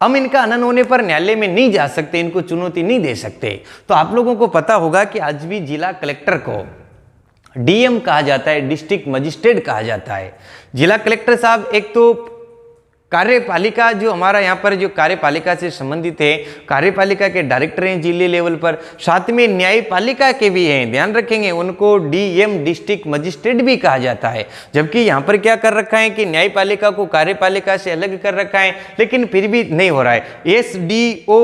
हम इनका अनन होने पर न्यायालय में नहीं जा सकते, इनको चुनौती नहीं दे सकते। तो आप लोगों को पता होगा कि आज भी जिला कलेक्टर को डीएम कहा जाता है, डिस्ट्रिक्ट मजिस्ट्रेट कहा जाता है। जिला कलेक्टर साहब एक तो कार्यपालिका, जो हमारा यहाँ पर जो कार्यपालिका से संबंधित है, कार्यपालिका के डायरेक्टर हैं जिले लेवल पर, साथ में न्यायपालिका के भी हैं, ध्यान रखेंगे, उनको डीएम डिस्ट्रिक्ट मजिस्ट्रेट भी कहा जाता है। जबकि यहाँ पर क्या कर रखा है कि न्यायपालिका को कार्यपालिका से अलग कर रखा है, लेकिन फिर भी नहीं हो रहा है। एसडीओ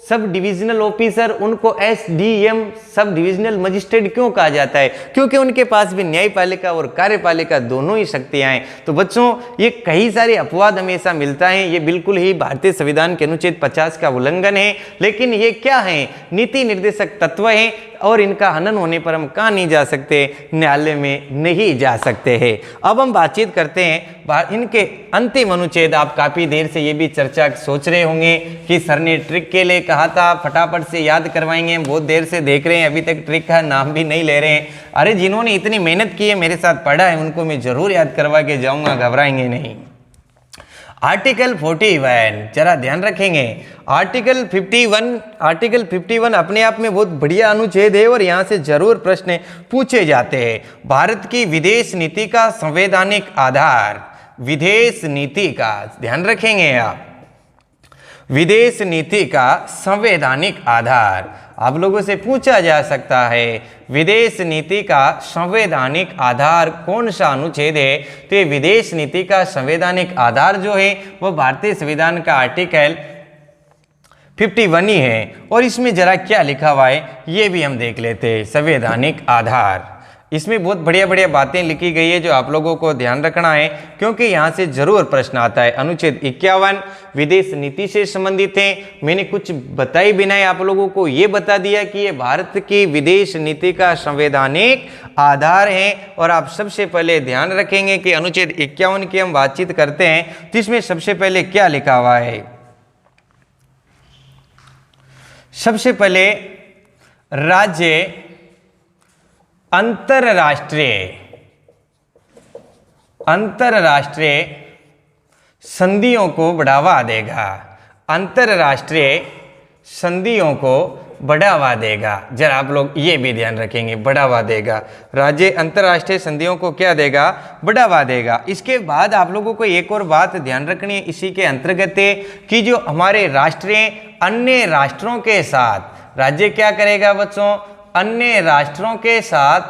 सब डिविजनल ऑफिसर, उनको एसडीएम सब डिविजनल मजिस्ट्रेट क्यों कहा जाता है? क्योंकि उनके पास भी न्यायपालिका और कार्यपालिका दोनों ही शक्तियां हैं। तो बच्चों, ये कई सारे अपवाद हमेशा मिलता है, ये बिल्कुल ही भारतीय संविधान के अनुच्छेद 50 का उल्लंघन है। लेकिन ये क्या है? नीति निर्देशक तत्व है और इनका हनन होने पर हम कहाँ नहीं जा सकते? न्यायालय में नहीं जा सकते हैं। अब हम बातचीत करते हैं इनके अंतिम अनुच्छेद। आप काफी देर से ये भी चर्चा सोच रहे होंगे कि सर ने ट्रिक के लिए कहा था, फटाफट से याद करवाएंगे। हम बहुत देर से देख रहे हैं, अभी तक ट्रिक का नाम भी नहीं ले रहे हैं। अरे जिन्होंने इतनी मेहनत की है, मेरे साथ पढ़ा है, उनको मैं जरूर याद करवा के जाऊंगा, घबराएंगे नहीं। आर्टिकल 41 जरा ध्यान रखेंगे। आर्टिकल 51 अपने आप में बहुत बढ़िया अनुच्छेद है और यहाँ से जरूर प्रश्न पूछे जाते हैं। भारत की विदेश नीति का संवैधानिक आधार, विदेश नीति का ध्यान रखेंगे आप, विदेश नीति का संवैधानिक आधार आप लोगों से पूछा जा सकता है। विदेश नीति का संवैधानिक आधार कौन सा अनुच्छेद है? तो ये विदेश नीति का संवैधानिक आधार जो है वो भारतीय संविधान का आर्टिकल 51 ही है। और इसमें जरा क्या लिखा हुआ है ये भी हम देख लेते हैं। संवैधानिक आधार, इसमें बहुत बढ़िया बढ़िया बातें लिखी गई है जो आप लोगों को ध्यान रखना है, क्योंकि यहाँ से जरूर प्रश्न आता है। अनुच्छेद 51 विदेश नीति से संबंधित है। मैंने कुछ बताई बिना आप लोगों को ये बता दिया कि ये भारत की विदेश नीति का संवैधानिक आधार है। और आप सबसे पहले ध्यान रखेंगे कि अनुच्छेद 51 की हम बातचीत करते हैं तो इसमें सबसे पहले क्या लिखा हुआ है? सबसे पहले राज्य अंतरराष्ट्रीय संधियों को बढ़ावा देगा। अंतरराष्ट्रीय संधियों को बढ़ावा देगा। जरा आप लोग ये भी ध्यान रखेंगे, बढ़ावा देगा। राज्य अंतरराष्ट्रीय संधियों को क्या देगा? बढ़ावा देगा। इसके बाद आप लोगों को एक और बात ध्यान रखनी है इसी के अंतर्गत है कि जो हमारे राष्ट्रीय अन्य राष्ट्रों के साथ राज्य क्या करेगा बच्चों? अन्य राष्ट्रों के साथ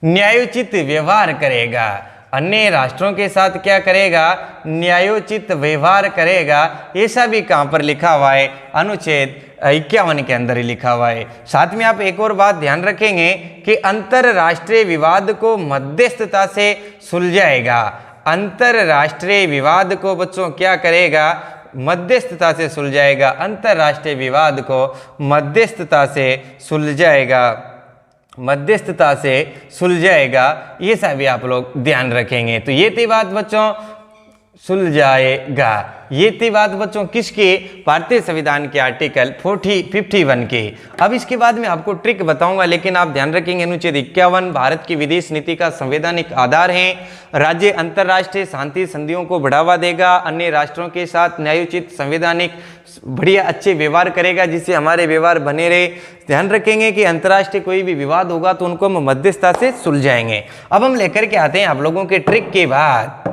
न्यायोचित व्यवहार करेगा। अन्य राष्ट्रों के साथ क्या करेगा? न्यायोचित व्यवहार करेगा। ऐसा भी कहां पर लिखा हुआ है? अनुच्छेद 51 के अंदर ही लिखा हुआ है। साथ में आप एक और बात ध्यान रखेंगे कि अंतरराष्ट्रीय विवाद को मध्यस्थता से सुलझाएगा। अंतरराष्ट्रीय विवाद को बच्चों क्या करेगा? मध्यस्थता से सुलझाएगा। अंतरराष्ट्रीय विवाद को मध्यस्थता से सुलझाएगा, मध्यस्थता से सुलझाएगा। ये सभी आप लोग ध्यान रखेंगे। तो ये थी बात बच्चों, सुलझाएगा। ये थी बात बच्चों किसकी? भारतीय संविधान के आर्टिकल 51 के। अब इसके बाद मैं आपको ट्रिक बताऊंगा, लेकिन आप ध्यान रखेंगे अनुच्छेद 51 भारत की विदेश नीति का संवैधानिक आधार है। राज्य अंतरराष्ट्रीय शांति संधियों को बढ़ावा देगा। अन्य राष्ट्रों के साथ न्यायोचित संवैधानिक बढ़िया अच्छे व्यवहार करेगा जिससे हमारे व्यवहार बने रहे। ध्यान रखेंगे कि अंतरराष्ट्रीय कोई भी विवाद होगा तो उनको हम मध्यस्थता से सुलझाएंगे। अब हम लेकर के आते हैं आप लोगों के ट्रिक के बाद,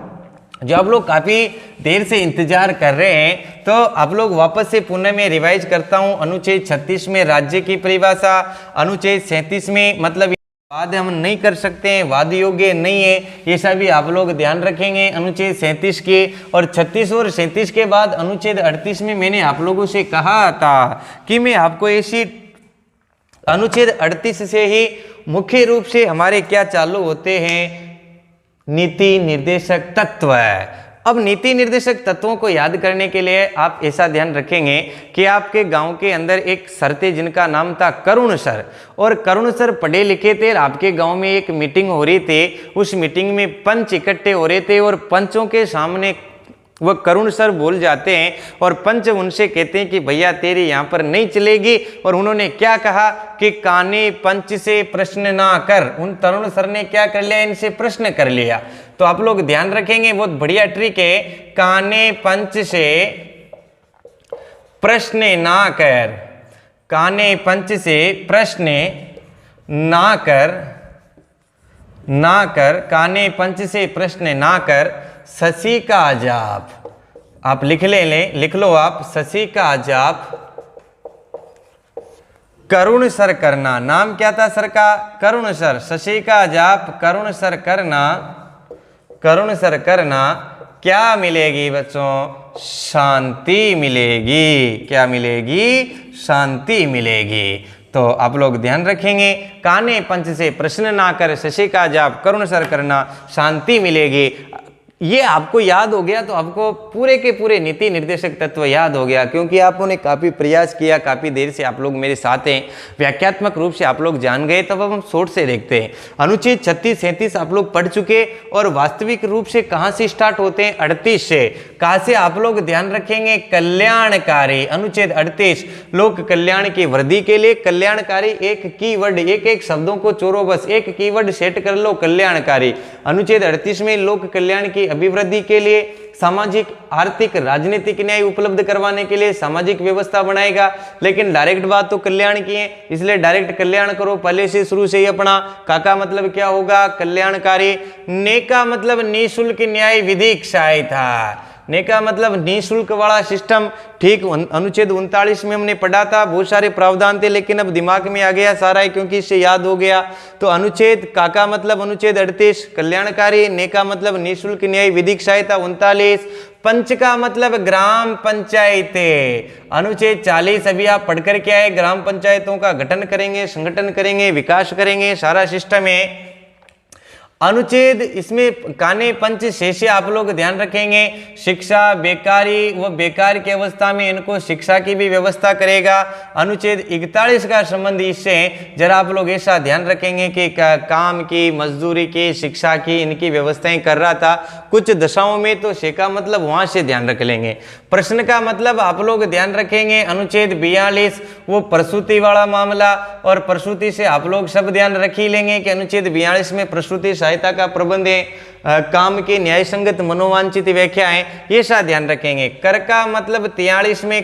जो आप लोग काफी देर से इंतजार कर रहे हैं। तो आप लोग वापस से पुनः मैं रिवाइज करता हूं। अनुच्छेद 36 में राज्य की परिभाषा, अनुच्छेद 37 में मतलब वाद हम नहीं कर सकते हैं, वाद योग्य नहीं है, ये सभी आप लोग ध्यान रखेंगे अनुच्छेद 37 के। और 36 और 37 के बाद अनुच्छेद 38 में मैंने आप लोगों से कहा था कि मैं आपको ऐसी अनुच्छेद 38 से ही मुख्य रूप से हमारे क्या चालू होते हैं? नीति निर्देशक तत्व है। अब नीति निर्देशक तत्वों को याद करने के लिए आप ऐसा ध्यान रखेंगे कि आपके गांव के अंदर एक सर थे जिनका नाम था करुण सर। और करुण सर पढ़े लिखे थे। आपके गांव में एक मीटिंग हो रही थी, उस मीटिंग में पंच इकट्ठे हो रहे थे और पंचों के सामने वह करुण सर बोल जाते हैं और पंच उनसे कहते हैं कि भैया तेरी यहाँ पर नहीं चलेगी। और उन्होंने क्या कहा कि काने पंच से प्रश्न ना कर। उन तरुण सर ने क्या कर लिया? इनसे प्रश्न कर लिया। तो आप लोग ध्यान रखेंगे, बहुत बढ़िया ट्रिक है। काने पंच से प्रश्न ना कर, काने पंच से प्रश्न ना कर, काने पंच से प्रश्न ना कर। शशि का जाप, आप लिख लो आप, शशि का जाप करुण सर करना। नाम क्या था सर का? करुण सर। शशि का जाप करुण सर करना, करुण सर करना क्या मिलेगी बच्चों? शांति मिलेगी। क्या मिलेगी? शांति मिलेगी। तो आप लोग ध्यान रखेंगे, काने पंच से प्रश्न ना कर, शशि का जाप करुण सर करना, शांति मिलेगी। ये आपको याद हो गया तो आपको पूरे के पूरे नीति निर्देशक तत्व याद हो गया, क्योंकि आपने काफ़ी प्रयास किया, काफ़ी देर से आप लोग मेरे साथ हैं, व्याख्यात्मक रूप से आप लोग जान गए। तब अब हम शॉर्ट से देखते हैं। अनुच्छेद 36 37 आप लोग पढ़ चुके, और वास्तविक रूप से कहाँ से स्टार्ट होते हैं? 38 से। कहाँ से आप लोग ध्यान रखेंगे? कल्याणकारी। अनुच्छेद 38 लोक कल्याण की वृद्धि के लिए कल्याणकारी। एक कीवर्ड, एक शब्दों को चोरो, बस एक कीवर्ड सेट कर लो, कल्याणकारी। अनुच्छेद 38 में लोक कल्याण की अभिवृद्धि के लिए, सामाजिक आर्थिक राजनीतिक न्याय उपलब्ध करवाने के लिए सामाजिक व्यवस्था बनाएगा। लेकिन डायरेक्ट बात तो कल्याण की है, इसलिए डायरेक्ट कल्याण करो पहले से, शुरू से ही अपना। का का मतलब क्या होगा? कल्याणकारी। ने का मतलब निःशुल्क न्याय विधिक सहायता। ने का मतलब निःशुल्क वाला सिस्टम। ठीक, अनुच्छेद 39 में हमने पढ़ा था, बहुत सारे प्रावधान थे, लेकिन अब दिमाग में आ गया सारा ही, क्योंकि इससे याद हो गया। तो अनुच्छेद का मतलब अनुच्छेद 38 कल्याणकारी, ने का मतलब निःशुल्क न्याय विधिक सहायता 39, पंच का मतलब ग्राम पंचायतें। अनुच्छेद 40 अभी आप पढ़कर के आए, ग्राम पंचायतों का गठन करेंगे, संगठन करेंगे, विकास करेंगे, सारा सिस्टम है। अनुच्छेद इसमें काने पंच शेषे आप लोग ध्यान रखेंगे, शिक्षा, बेकारी व बेकार की अवस्था में इनको शिक्षा की भी व्यवस्था करेगा। अनुच्छेद 41 का संबंध इससे जरा आप लोग ऐसा ध्यान रखेंगे कि काम की, मजदूरी की, शिक्षा की, इनकी व्यवस्थाएं कर रहा था कुछ दशाओं में, तो शे का मतलब वहां से ध्यान रख लेंगे। प्रश्न का मतलब आप लोग ध्यान रखेंगे, अनुच्छेद 42 वो प्रसूति वाला मामला, और प्रसूति से आप लोग सब ध्यान रख ही लेंगे कि अनुच्छेद 42 में प्रसूति सहायता का प्रबंध है, काम के न्याय संगत मनोवांछित व्याख्या है, ये सा ध्यान रखेंगे। कर का मतलब 43 में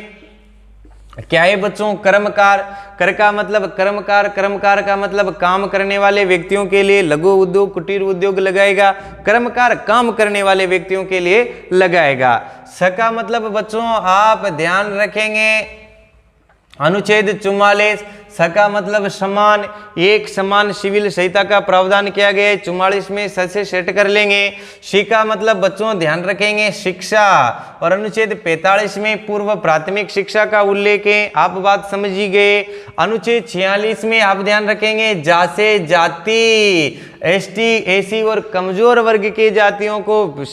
क्या है बच्चों? कर्मकार। कर का मतलब कर्मकार, कर्मकार का मतलब काम करने वाले व्यक्तियों के लिए लघु उद्योग, कुटीर उद्योग लगाएगा। कर्मकार काम करने वाले व्यक्तियों के लिए लगाएगा। स का मतलब बच्चों आप ध्यान रखेंगे, अनुच्छेद 44 स का मतलब समान, एक समान सिविल संहिता का प्रावधान किया गया है, 44 में स से सेट कर लेंगे। शी का मतलब बच्चों ध्यान रखेंगे शिक्षा, और अनुच्छेद 45 में पूर्व प्राथमिक शिक्षा का उल्लेख है, आप बात समझ ही गए। अनुच्छेद 46 में आप ध्यान रखेंगे जासे जाति, एसटी, एसी और कमजोर वर्ग के जातियों को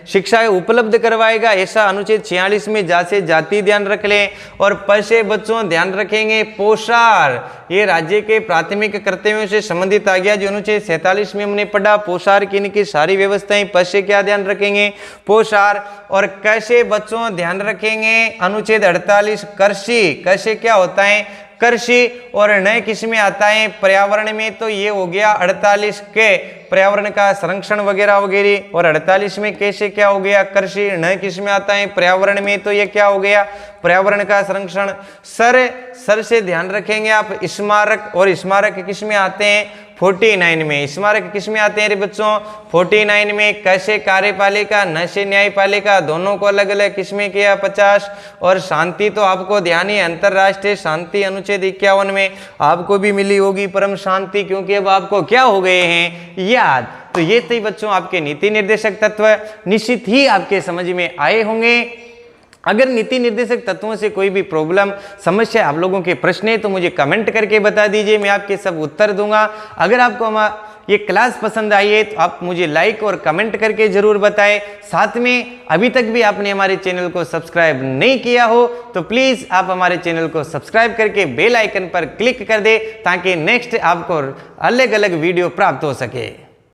शिक्षा उपलब्ध करवाएगा, ऐसा अनुच्छेद 46 में जासे जाति ध्यान रख लें। और पशे बच्चों ध्यान रखेंगे पोषार, ये राज्य के प्राथमिक कर्तव्यों से संबंधित आ गया, जो अनुच्छेद 47 में हमने पढ़ा। पोषार की इनकी सारी व्यवस्थाएं, पशे क्या ध्यान रखेंगे? पोषार। और कैसे बच्चों ध्यान रखेंगे, अनुच्छेद 48 कृषि। कैसे क्या होता है? कृषि। और नए किस में आता है? पर्यावरण में। तो ये हो गया 48 के पर्यावरण का संरक्षण वगैरह वगैरह, और 48 में कैसे क्या हो गया? कृषि। नए किस में आता है? पर्यावरण में। तो ये क्या हो गया? पर्यावरण का संरक्षण। सर से ध्यान रखेंगे आप स्मारक, और स्मारक किस में आते हैं? 49 में। स्मारक किस में आते हैं रे बच्चों? 49 में। कैसे कार्यपालिका, न से न्यायपालिका, दोनों को अलग अलग किस में किया? 50। और शांति तो आपको ध्यान ही, अंतरराष्ट्रीय शांति अनुच्छेद 51 में आपको भी मिली होगी परम शांति, क्योंकि अब आपको क्या हो गए हैं? याद। तो ये थे बच्चों आपके नीति निर्देशक तत्व, निश्चित ही आपके समझ में आए होंगे। अगर नीति निर्देशक तत्वों से कोई भी प्रॉब्लम, समस्या, आप लोगों के प्रश्न है तो मुझे कमेंट करके बता दीजिए, मैं आपके सब उत्तर दूंगा। अगर आपको ये क्लास पसंद आई है तो आप मुझे लाइक और कमेंट करके जरूर बताएं। साथ में अभी तक भी आपने हमारे चैनल को सब्सक्राइब नहीं किया हो तो प्लीज़ आप हमारे चैनल को सब्सक्राइब करके बेल आइकन पर क्लिक कर दें, ताकि नेक्स्ट आपको अलग अलग वीडियो प्राप्त हो सके।